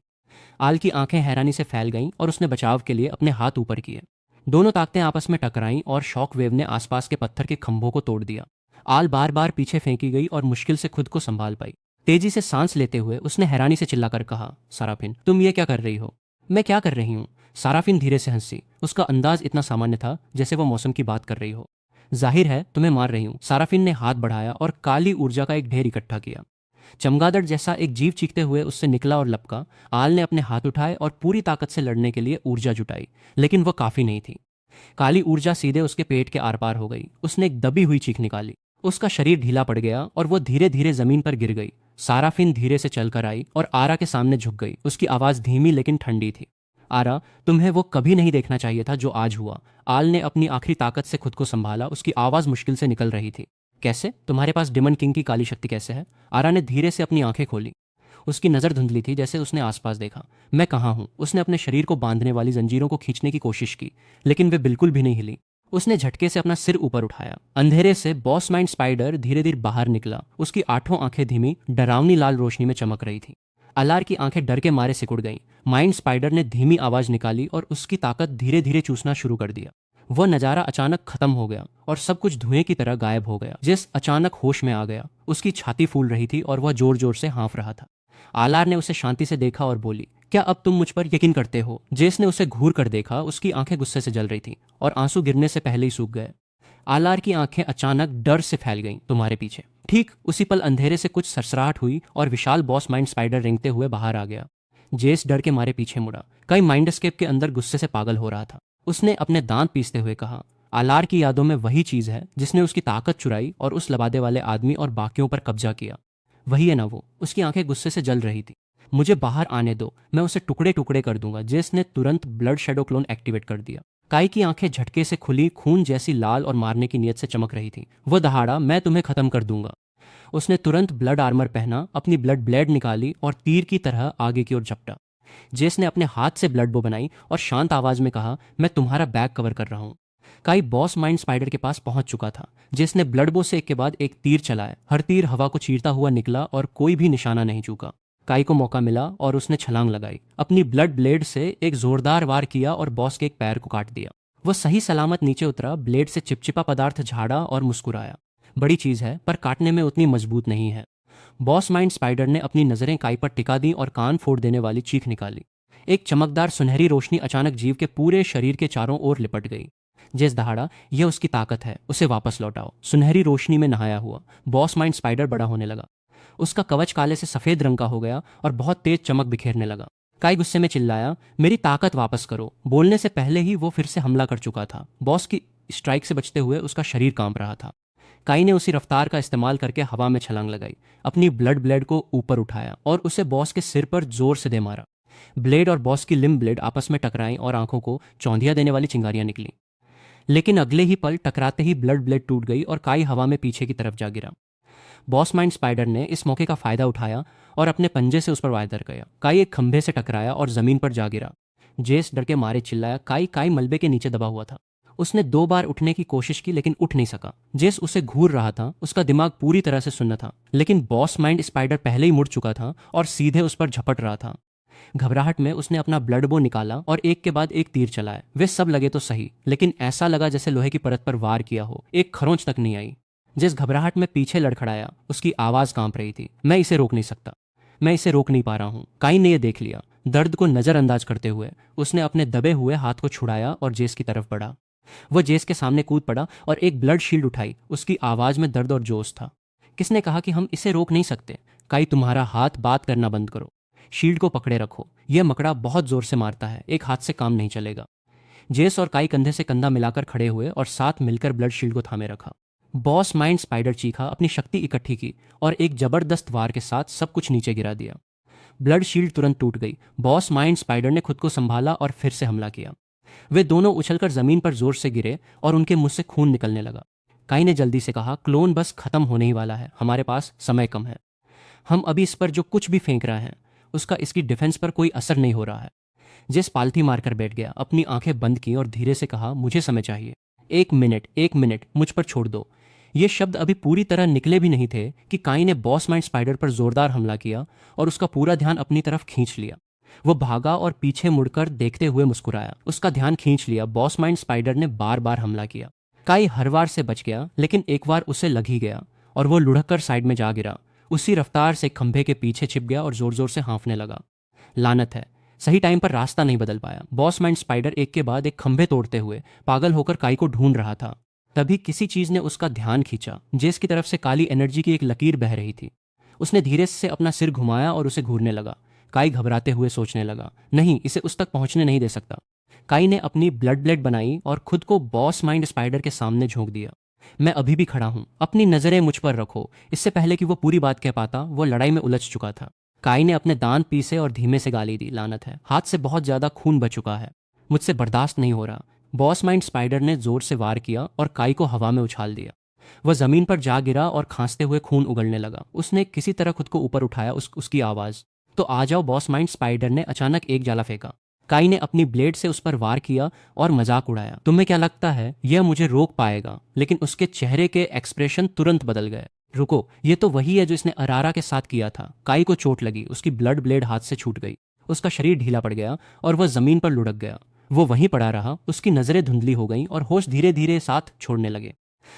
आल की आंखें हैरानी से फैल गईं और उसने बचाव के लिए अपने हाथ ऊपर किए। दोनों ताकतें आपस में टकराईं और शॉक वेव ने आसपास के पत्थर के खंभों को तोड़ दिया। आल बार बार पीछे फेंकी गई और मुश्किल से खुद को संभाल पाई। तेजी से सांस लेते हुए उसने हैरानी से चिल्लाकर कहा, साराफिन, तुम ये क्या कर रही हो? मैं क्या कर रही हूँ? साराफिन धीरे से हंसी। उसका अंदाज इतना सामान्य था जैसे वो मौसम की बात कर रही हो। जाहिर है तुम्हें मार रही हूँ। साराफिन ने हाथ बढ़ाया और काली ऊर्जा का एक ढेर इकट्ठा किया। चमगादड़ जैसा एक जीव चीखते हुए उससे निकला और लपका। आल ने अपने हाथ उठाए और पूरी ताकत से लड़ने के लिए ऊर्जा जुटाई, लेकिन वह काफी नहीं थी। काली ऊर्जा सीधे उसके पेट के आर पार हो गई। उसने एक दबी हुई चीख निकाली। उसका शरीर ढीला पड़ गया और वो धीरे धीरे जमीन पर गिर गई। साराफिन धीरे से चलकर आई और आरा के सामने झुक गई। उसकी आवाज धीमी लेकिन ठंडी थी। आरा, तुम्हें वो कभी नहीं देखना चाहिए था जो आज हुआ। आल ने अपनी आखिरी ताकत से खुद को संभाला। उसकी आवाज मुश्किल से निकल रही थी। कैसे? तुम्हारे पास डिमन किंग की काली शक्ति कैसे है? आरा ने धीरे से अपनी आंखें खोली। उसकी नज़र धुंधली थी। जैसे उसने आसपास देखा। मैं कहाँ हूँ? उसने अपने शरीर को बांधने वाली जंजीरों को खींचने की कोशिश की, लेकिन वे बिल्कुल भी नहीं हिली। उसने झटके से अपना सिर ऊपर उठाया। अंधेरे से बॉस माइंड स्पाइडर धीरे धीरे बाहर निकला। उसकी आठों आंखें धीमी डरावनी लाल रोशनी में चमक रही थी। अलार की आंखें डर के मारे सिकुड़ गईं। माइंड स्पाइडर ने धीमी आवाज निकाली और उसकी ताकत धीरे धीरे चूसना शुरू कर दिया। वह नजारा अचानक खत्म हो गया और सब कुछ धुएं की तरह गायब हो गया। जिस अचानक होश में आ गया, उसकी छाती फूल रही थी और वह जोर जोर से हाँफ रहा था। आलार ने उसे शांति से देखा और बोली, क्या अब तुम मुझ पर यकीन करते हो? जेस ने उसे घूर कर देखा। उसकी आंखें गुस्से से जल रही थीं और आंसू गिरने से पहले ही सूख गए। आलार की आंखें अचानक डर से फैल गईं। तुम्हारे पीछे। ठीक उसी पल अंधेरे से कुछ सरसराहट हुई और विशाल बॉस माइंड स्पाइडर रेंगते हुए बाहर आ गया। जेस डर के मारे पीछे मुड़ा। कई माइंडस्केप के अंदर गुस्से से पागल हो रहा था। उसने अपने दांत पीसते हुए कहा, आलार की यादों में वही चीज है जिसने उसकी ताकत चुराई और उस लबादे वाले आदमी और बाकियों पर कब्जा किया। वही है ना वो? उसकी आंखें गुस्से से जल रही थी। मुझे बाहर आने दो, मैं उसे टुकड़े टुकड़े कर दूंगा। जेस ने तुरंत ब्लड शेडो क्लोन एक्टिवेट कर दिया। काई की आंखें झटके से खुली, खून जैसी लाल और मारने की नीयत से चमक रही थी। वह दहाड़ा, मैं तुम्हें खत्म कर दूंगा। उसने तुरंत ब्लड आर्मर पहना, अपनी ब्लड ब्लेड निकाली और तीर की तरह आगे की ओर झपटा। जेस ने अपने हाथ से ब्लड बो बनाई और शांत आवाज में कहा, मैं तुम्हारा बैग कवर कर रहा हूँ। काई बॉस माइंड स्पाइडर के पास पहुंच चुका था। जेस ने ब्लड बो से एक के बाद एक तीर चलाए। हर तीर हवा को चीरता हुआ निकला और कोई भी निशाना नहीं चूका। काई को मौका मिला और उसने छलांग लगाई। अपनी ब्लड ब्लेड से एक जोरदार वार किया और बॉस के एक पैर को काट दिया। वह सही सलामत नीचे उतरा, ब्लेड से चिपचिपा पदार्थ झाड़ा और मुस्कुराया। बड़ी चीज है, पर काटने में उतनी मजबूत नहीं है। बॉस माइंड स्पाइडर ने अपनी नजरें काई पर टिका दी और कान फोड़ देने वाली चीख निकाली। एक चमकदार सुनहरी रोशनी अचानक जीव के पूरे शरीर के चारों ओर लिपट गई। जेस दहाड़ा, यह उसकी ताकत है, उसे वापस लौटाओ। सुनहरी रोशनी में नहाया हुआ बॉस माइंड स्पाइडर बड़ा होने लगा। उसका कवच काले से सफेद रंग का हो गया और बहुत तेज चमक बिखेरने लगा। काई गुस्से में चिल्लाया, मेरी ताकत वापस करो। बोलने से पहले ही वो फिर से हमला कर चुका था। बॉस की स्ट्राइक से बचते हुए उसका शरीर कांप रहा था। काई ने उसी रफ्तार का इस्तेमाल करके हवा में छलांग लगाई, अपनी ब्लड ब्लेड को ऊपर उठाया और उसे बॉस के सिर पर जोर से दे मारा। ब्लेड और बॉस की लिम्ब ब्लेड आपस में टकराई और आंखों को चौंधिया देने वाली चिंगारियां निकली। लेकिन अगले ही पल टकराते ही ब्लड ब्लेड टूट गई और काई हवा में पीछे की तरफ जा गिरा। बॉस माइंड स्पाइडर ने इस मौके का फायदा उठाया और अपने पंजे से उस पर वार कर गया। काई एक खंभे से टकराया और जमीन पर जा गिरा। जेस डर के मारे चिल्लाया, काई! काई मलबे के नीचे दबा हुआ था। उसने 2 बार उठने की कोशिश की लेकिन उठ नहीं सका। जेस उसे घूर रहा था। उसका दिमाग पूरी तरह से सुन्न था, लेकिन बॉस माइंड स्पाइडर पहले ही मुड़ चुका था और सीधे उस पर झपट रहा था। घबराहट में उसने अपना ब्लड बो निकाला और एक के बाद एक तीर चलाए। वे सब लगे तो सही, लेकिन ऐसा लगा जैसे लोहे की परत पर वार किया हो। एक खरोंच तक नहीं आई। जिस घबराहट में पीछे लड़खड़ाया, उसकी आवाज कांप रही थी, मैं इसे रोक नहीं सकता, मैं इसे रोक नहीं पा रहा हूं। काई ने यह देख लिया। दर्द को नजरअंदाज करते हुए उसने अपने दबे हुए हाथ को छुड़ाया और जेस की तरफ बढ़ा। वह जेस के सामने कूद पड़ा और एक ब्लड शील्ड उठाई। उसकी आवाज में दर्द और जोश था। किसने कहा कि हम इसे रोक नहीं सकते? काई, तुम्हारा हाथ, बात करना बंद करो। शील्ड को पकड़े रखो। यह मकड़ा बहुत जोर से मारता है, एक हाथ से काम नहीं चलेगा। जेस और काई कंधे से कंधा मिलाकर खड़े हुए और साथ मिलकर ब्लड शील्ड को थामे रखा। बॉस माइंड स्पाइडर चीखा, अपनी शक्ति इकट्ठी की और एक जबरदस्त वार के साथ सब कुछ नीचे गिरा दिया। ब्लड शील्ड तुरंत टूट गई। बॉस माइंड स्पाइडर ने खुद को संभाला और फिर से हमला किया। वे दोनों उछलकर जमीन पर जोर से गिरे और उनके मुंह से खून निकलने लगा। काई ने जल्दी से कहा, क्लोन बस खत्म होने ही वाला है, हमारे पास समय कम है। हम अभी इस पर जो कुछ भी फेंक रहे हैं उसका इसकी डिफेंस पर कोई असर नहीं हो रहा है। जेस पालथी मारकर बैठ गया, अपनी आंखें बंद की और धीरे से कहा, मुझे समय चाहिए। 1 मिनट, 1 मिनट, मुझ पर छोड़ दो। ये शब्द अभी पूरी तरह निकले भी नहीं थे कि काई ने बॉस माइंड स्पाइडर पर जोरदार हमला किया और उसका पूरा ध्यान अपनी तरफ खींच लिया। वो भागा और पीछे मुड़कर देखते हुए मुस्कुराया। उसका ध्यान खींच लिया। बॉस माइंड स्पाइडर ने बार बार हमला किया। काई हर बार से बच गया, लेकिन एक बार उसे लग ही गया और वो लुढ़क कर साइड में जा गिरा। उसी रफ्तार से खंभे के पीछे छिप गया और जोर जोर से हाँफने लगा। लानत है, सही टाइम पर रास्ता नहीं बदल पाया। बॉस माइंड स्पाइडर एक के बाद एक खंभे तोड़ते हुए पागल होकर काई को ढूंढ रहा था। तभी किसी चीज ने उसका ध्यान खींचा। जेस की तरफ से काली एनर्जी की एक लकीर बह रही थी। उसने धीरे से अपना सिर घुमाया और उसे घूरने लगा। काई घबराते हुए सोचने लगा, नहीं, इसे उस तक पहुंचने नहीं दे सकता। काई ने अपनी ब्लड ब्लेड बनाई और खुद को बॉस माइंड स्पाइडर के सामने झोंक दिया। मैं अभी भी खड़ा हूं, अपनी नजरें मुझ पर रखो। इससे पहले कि वो पूरी बात कह पाता, वो लड़ाई में उलझ चुका था। काई ने अपने दांत पीसे और धीमे से गाली दी, लानत है, हाथ से बहुत ज्यादा खून बह चुका है, मुझसे बर्दाश्त नहीं हो रहा। बॉस माइंड स्पाइडर ने जोर से वार किया और काई को हवा में उछाल दिया। वह जमीन पर जा गिरा और खांसते हुए खून उगलने लगा। उसने किसी तरह खुद को ऊपर उठाया। उसकी आवाज, तो आ जाओ। बॉस माइंड स्पाइडर ने अचानक एक जाला फेंका। काई ने अपनी ब्लेड से उस पर वार किया और मजाक उड़ाया, तुम्हें क्या लगता है यह मुझे रोक पाएगा? लेकिन उसके चेहरे के एक्सप्रेशन तुरंत बदल गए। रुको, ये तो वही है जो इसने अरारा के साथ किया था। काई को चोट लगी, उसकी ब्लड ब्लेड हाथ से छूट गई। उसका शरीर ढीला पड़ गया और वह जमीन पर लुढ़क गया। वो वहीं पड़ा रहा। उसकी नजरें धुंधली हो गईं और होश धीरे धीरे साथ छोड़ने लगे।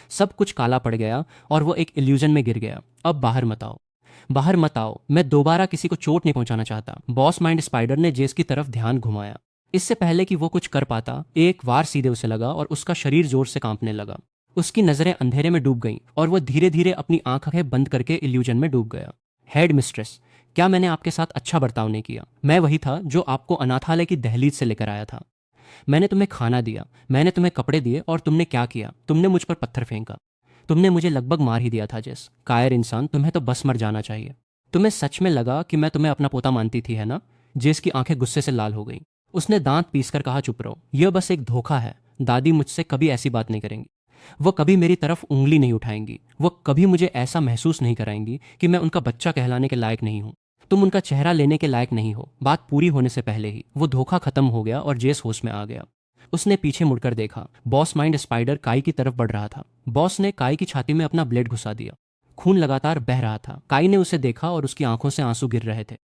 सब कुछ काला पड़ गया और वो एक इल्यूजन में गिर गया। अब बाहर मत आओ, बाहर मत आओ, मैं दोबारा किसी को चोट नहीं पहुंचाना चाहता। बॉस माइंड स्पाइडर ने जेस की तरफ ध्यान घुमाया। इससे पहले कि वो कुछ कर पाता, एक वार सीधे उसे लगा और उसका शरीर जोर से कांपने लगा। उसकी नजरें अंधेरे में डूब गईं और वह धीरे धीरे अपनी आंखें बंद करके इल्यूजन में डूब गया। हेड मिस्ट्रेस, क्या मैंने आपके साथ अच्छा बर्ताव नहीं किया? मैं वही था जो आपको अनाथालय की दहलीज से लेकर आया था। मैंने तुम्हें खाना दिया, मैंने तुम्हें कपड़े दिए, और तुमने क्या किया? तुमने मुझ पर पत्थर फेंका। तुमने मुझे लगभग मार ही दिया था जेस। कायर इंसान, तुम्हें तो बस मर जाना चाहिए। तुम्हें सच में लगा कि मैं तुम्हें अपना पोता मानती थी, है ना? जेस की आंखें गुस्से से लाल हो गईं। उसने दांत पीसकर कहा, चुप रहो, यह बस एक धोखा है। दादी मुझसे कभी ऐसी बात नहीं करेंगी। वो कभी मेरी तरफ उंगली नहीं उठाएंगी। वो कभी मुझे ऐसा महसूस नहीं कराएंगी कि मैं उनका बच्चा कहलाने के लायक नहीं हूं। तुम उनका चेहरा लेने के लायक नहीं हो। बात पूरी होने से पहले ही वो धोखा खत्म हो गया और जेस होश में आ गया। उसने पीछे मुड़कर देखा। बॉस माइंड स्पाइडर काई की तरफ बढ़ रहा था। बॉस ने काई की छाती में अपना ब्लेड घुसा दिया। खून लगातार बह रहा था। काई ने उसे देखा और उसकी आंखों से आंसू गिर रहे थे।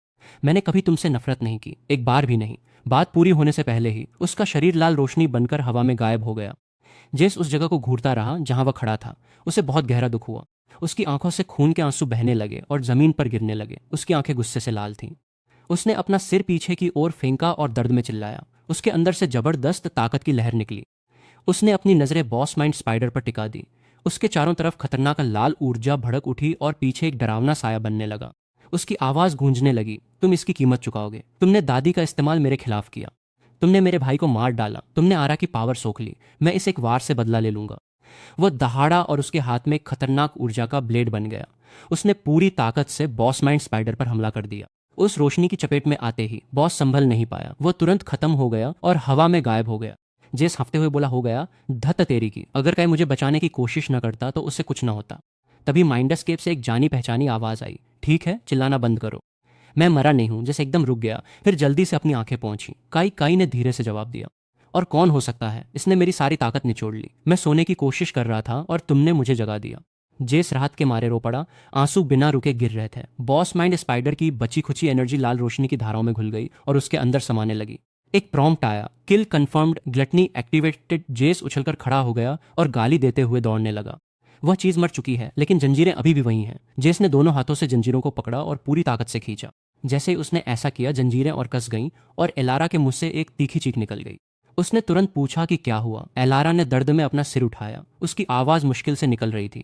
मैंने कभी तुमसे नफरत नहीं की, एक बार भी नहीं। बात पूरी होने से पहले ही उसका शरीर लाल रोशनी बनकर हवा में गायब हो गया। जेस उस जगह को घूरता रहा जहां वह खड़ा था। उसे बहुत गहरा दुख हुआ। उसकी आंखों से खून के आंसू बहने लगे और जमीन पर गिरने लगे। उसकी आंखें गुस्से से लाल थीं। उसने अपना सिर पीछे की ओर फेंका और दर्द में चिल्लाया। उसके अंदर से जबरदस्त ताकत की लहर निकली। उसने अपनी नजरें बॉस माइंड स्पाइडर पर टिका दी। उसके चारों तरफ खतरनाक लाल ऊर्जा भड़क उठी और पीछे एक डरावना साया बनने लगा। उसकी आवाज गूंजने लगी, तुम इसकी कीमत चुकाओगे। तुमने दादी का इस्तेमाल मेरे खिलाफ किया। तुमने मेरे भाई को मार डाला। तुमने आरा की पावर सोख ली। मैं इस एक वार से बदला ले लूंगा। वह दहाड़ा और उसके हाथ में एक खतरनाक ऊर्जा का ब्लेड बन गया। उसने पूरी ताकत से बॉस माइंड स्पाइडर पर हमला कर दिया। उस रोशनी की चपेट में आते ही बॉस संभल नहीं पाया। वो तुरंत खत्म हो गया और हवा में गायब हो गया। जेस हंसते हुए बोला, हो गया? धत तेरी की, अगर कहीं मुझे बचाने की कोशिश न करता तो उससे कुछ न होता। तभी माइंडस्केप से एक जानी पहचानी आवाज आई, ठीक है, चिल्लाना बंद करो। मैं मरा नहीं हूं। जैसे एकदम रुक गया, फिर जल्दी से अपनी आंखें पहुंची। काई काई ने धीरे से जवाब दिया, और कौन हो सकता है? इसने मेरी सारी ताकत निचोड़ ली। मैं सोने की कोशिश कर रहा था और तुमने मुझे जगा दिया। जेस राहत के मारे रो पड़ा। आंसू बिना रुके गिर रहे थे। बॉस माइंड स्पाइडर की बची खुची एनर्जी लाल रोशनी की धाराओं में घुल गई और उसके अंदर समाने लगी। एक प्रॉम्प्ट आया, किल कंफर्म्ड, ग्लटनी एक्टिवेटेड। जेस उछलकर खड़ा हो गया और गाली देते हुए दौड़ने लगा। वह चीज मर चुकी है, लेकिन जंजीरें अभी भी वही हैं। जेस ने दोनों हाथों से जंजीरों को पकड़ा और पूरी ताकत से खींचा। जैसे ही उसने ऐसा किया, जंजीरें और कस गईं और एलारा के मुंह से एक तीखी चीख निकल गई। उसने तुरंत पूछा कि क्या हुआ। एलारा ने दर्द में अपना सिर उठाया। उसकी आवाज मुश्किल से निकल रही थी,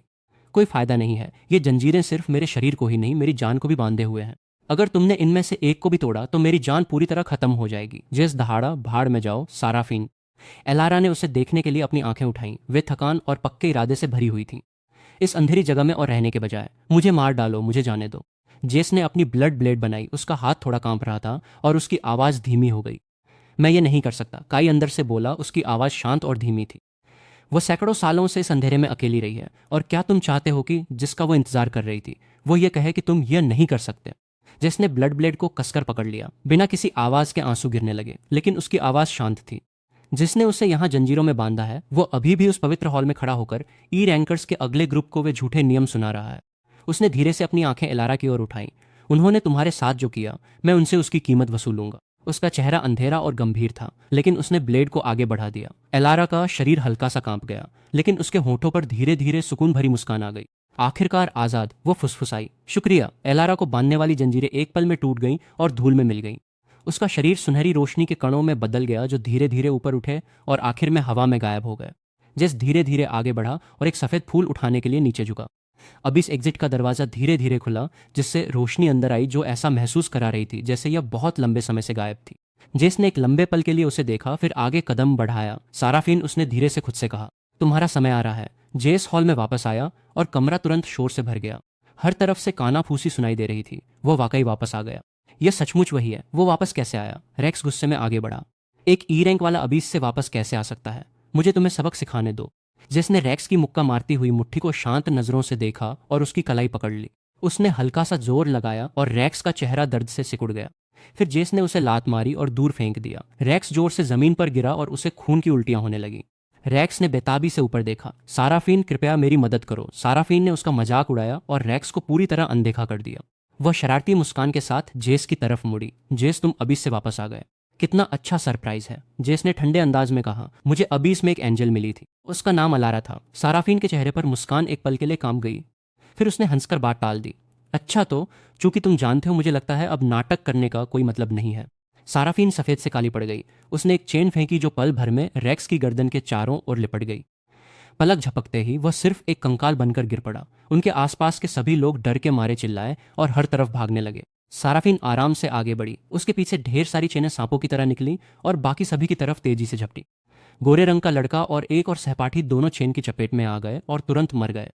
कोई फायदा नहीं है। ये जंजीरें सिर्फ मेरे शरीर को ही नहीं, मेरी जान को भी बांधे हुए हैं। अगर तुमने इनमें से एक को भी तोड़ा तो मेरी जान पूरी तरह खत्म हो जाएगी। जेस दहाड़ा, भाड़ में जाओ साराफीन। एलारा ने उसे देखने के लिए अपनी आंखें उठाईं। वे थकान और पक्के इरादे से भरी हुई थीं। इस अंधेरी जगह में और रहने के बजाय मुझे मार डालो, मुझे जाने दो। जेस ने अपनी ब्लड ब्लेड बनाई। उसका हाथ थोड़ा कांप रहा था और उसकी आवाज धीमी हो गई। मैं ये नहीं कर सकता, काई अंदर से बोला। उसकी आवाज शांत और धीमी थी। वो सैकड़ों सालों से इस अंधेरे में अकेली रही है, और क्या तुम चाहते हो कि जिसका वो इंतजार कर रही थी वो ये कहे कि तुम यह नहीं कर सकते? जिसने ब्लड ब्लेड को कसकर पकड़ लिया। बिना किसी आवाज के आंसू गिरने लगे, लेकिन उसकी आवाज शांत थी। जिसने उसे यहां जंजीरों में बांधा है वो अभी भी उस पवित्र हॉल में खड़ा होकर ई रैंकर्स के अगले ग्रुप को वे झूठे नियम सुना रहा है। उसने धीरे से अपनी आंखें एलारा की ओर उठाई। उन्होंने तुम्हारे साथ जो किया, मैं उनसे उसकी कीमत वसूलूंगा। उसका चेहरा अंधेरा और गंभीर था, लेकिन उसने ब्लेड को आगे बढ़ा दिया। एलारा का शरीर हल्का सा कांप गया, लेकिन उसके होठों पर धीरे धीरे सुकून भरी मुस्कान आ गई। आखिरकार आजाद, वो फुसफुसाई। शुक्रिया। एलारा को बांधने वाली जंजीरें एक पल में टूट गईं और धूल में मिल गईं। उसका शरीर सुनहरी रोशनी के कणों में बदल गया, जो धीरे धीरे ऊपर उठे और आखिर में हवा में गायब हो गए। जेस धीरे धीरे आगे बढ़ा और एक सफेद फूल उठाने के लिए नीचे झुका। अब इस एग्जिट का दरवाजा धीरे धीरे खुला, जिससे रोशनी अंदर आई, जो ऐसा महसूस करा रही थी जैसे यह बहुत लंबे समय से गायब थी। जेस ने एक लंबे पल के लिए उसे देखा, फिर आगे कदम बढ़ाया। साराफीन, उसने धीरे से खुद से कहा, तुम्हारा समय आ रहा है। जेस हॉल में वापस आया और कमरा तुरंत शोर से भर गया। हर तरफ से काना फूसी सुनाई दे रही थी। वो वाकई वापस आ गया। यह सचमुच वही है। वो वापस कैसे आया? रेक्स गुस्से में आगे बढ़ा। एक ई रैंक वाला अबीस से वापस कैसे आ सकता है? मुझे तुम्हें सबक सिखाने दो। जिसने रेक्स की मुक्का मारती हुई मुट्ठी को शांत नजरों से देखा और उसकी कलाई पकड़ ली। उसने हल्का सा जोर लगाया और रेक्स का चेहरा दर्द से सिकुड़ गया। फिर जेस ने उसे लात मारी और दूर फेंक दिया। रेक्स जोर से जमीन पर गिरा और उसे खून की उल्टियां होने लगी। रेक्स ने बेताबी से ऊपर देखा। साराफीन, कृपया मेरी मदद करो। साराफीन ने उसका मजाक उड़ाया और रेक्स को पूरी तरह अनदेखा कर दिया। वह शरारती मुस्कान के साथ जेस की तरफ मुड़ी। जेस, तुम अबीस से वापस आ गए। कितना अच्छा सरप्राइज है, जेस ने ठंडे अंदाज में कहा। मुझे अबीस में एक एंजल मिली थी। उसका नाम अलारा था। साराफीन के चेहरे पर मुस्कान एक पल के लिए काम गई, फिर उसने हंसकर बात टाल दी। अच्छा, तो चूंकि तुम जानते हो, मुझे लगता है अब नाटक करने का कोई मतलब नहीं है। साराफीन सफेद से काली पड़ गई। उसने एक चेन फेंकी जो पल भर में रेक्स की गर्दन के चारों ओर लिपट गई। पलक झपकते ही वह सिर्फ एक कंकाल बनकर गिर पड़ा। उनके आसपास के सभी लोग डर के मारे चिल्लाए और हर तरफ भागने लगे। साराफीन आराम से आगे बढ़ी। उसके पीछे ढेर सारी चेनें सांपों की तरह निकली और बाकी सभी की तरफ तेजी से झपटी। गोरे रंग का लड़का और एक और सहपाठी दोनों चेन की चपेट में आ गए और तुरंत मर गए।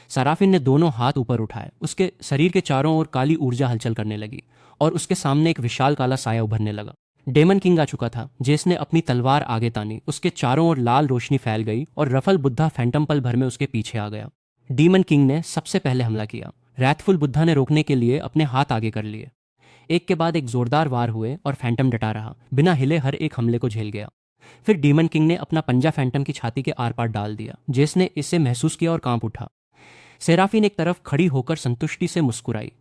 साराफिन ने दोनों हाथ ऊपर उठाए। उसके शरीर के चारों ओर काली ऊर्जा हलचल करने लगी और उसके सामने एक विशाल काला साया उभरने लगा। डेमन किंग आ चुका था। जिसने अपनी तलवार आगे तानी, उसके चारों ओर लाल रोशनी फैल गई और रफल बुद्धा फैंटम पल भर में उसके पीछे आ गया। डीमन किंग ने सबसे पहले हमला किया। रैथफुल बुद्धा ने रोकने के लिए अपने हाथ आगे कर लिए। एक के बाद एक जोरदार वार हुए और फैंटम डटा रहा, बिना हिले हर एक हमले को झेल गया। फिर डीमन किंग ने अपना पंजा फैंटम की छाती के आर पार डाल दिया। जिसने इसे महसूस किया और कांप उठा। सेराफिन एक तरफ खड़ी होकर संतुष्टि से मुस्कुराई।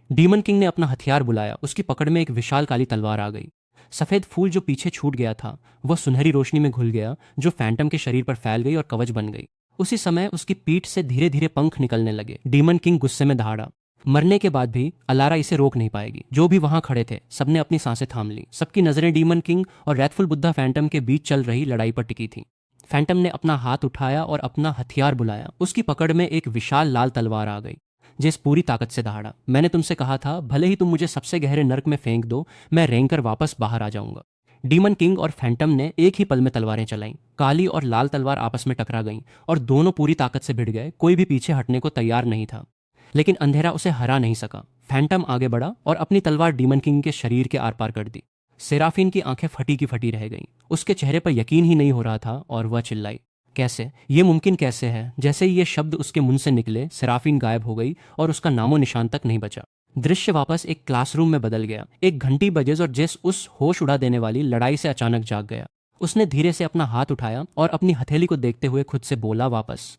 डीमन किंग ने अपना हथियार बुलाया। उसकी पकड़ में एक विशाल काली तलवार आ गई। सफेद फूल जो पीछे छूट गया था वह सुनहरी रोशनी में घुल गया, जो फैंटम के शरीर पर फैल गई और कवच बन गई। उसी समय उसकी पीठ से धीरे धीरे पंख निकलने लगे। डीमन किंग गुस्से में दहाड़ा। मरने के बाद भी अलारा इसे रोक नहीं पाएगी। जो भी वहां खड़े थे सबने अपनी सांसें थाम ली। सबकी नजरें डीमन किंग और रैथफुल बुद्धा फैंटम के बीच चल रही लड़ाई पर टिकी थी। फैंटम ने अपना हाथ उठाया और अपना हथियार बुलाया। उसकी पकड़ में एक विशाल लाल तलवार आ गई। जिस पूरी ताकत से दहाड़ा। मैंने तुमसे कहा था, भले ही तुम मुझे सबसे गहरे नर्क में फेंक दो, मैं रेंकर वापस बाहर आ जाऊंगा। डीमन किंग और फैंटम ने एक ही पल में तलवारें चलाईं। काली और लाल तलवार आपस में टकरा गईं और दोनों पूरी ताकत से भिड़ गए। कोई भी पीछे हटने को तैयार नहीं था, लेकिन अंधेरा उसे हरा नहीं सका। फैंटम आगे बढ़ा और अपनी तलवार डीमन किंग के शरीर के आर पार कर दी। सेराफिन की आंखें फटी की फटी रह गईं। उसके चेहरे पर यकीन ही नहीं हो रहा था और वह चिल्लाई, कैसे? ये मुमकिन कैसे है? जैसे ही ये शब्द उसके मुंह से निकले, सेराफिन गायब हो गई और उसका नामो निशान तक नहीं बचा। दृश्य वापस एक क्लासरूम में बदल गया। एक घंटी बजे और जेस उस होश उड़ा देने वाली लड़ाई से अचानक जाग गया। उसने धीरे से अपना हाथ उठाया और अपनी हथेली को देखते हुए खुद से बोला, वापस।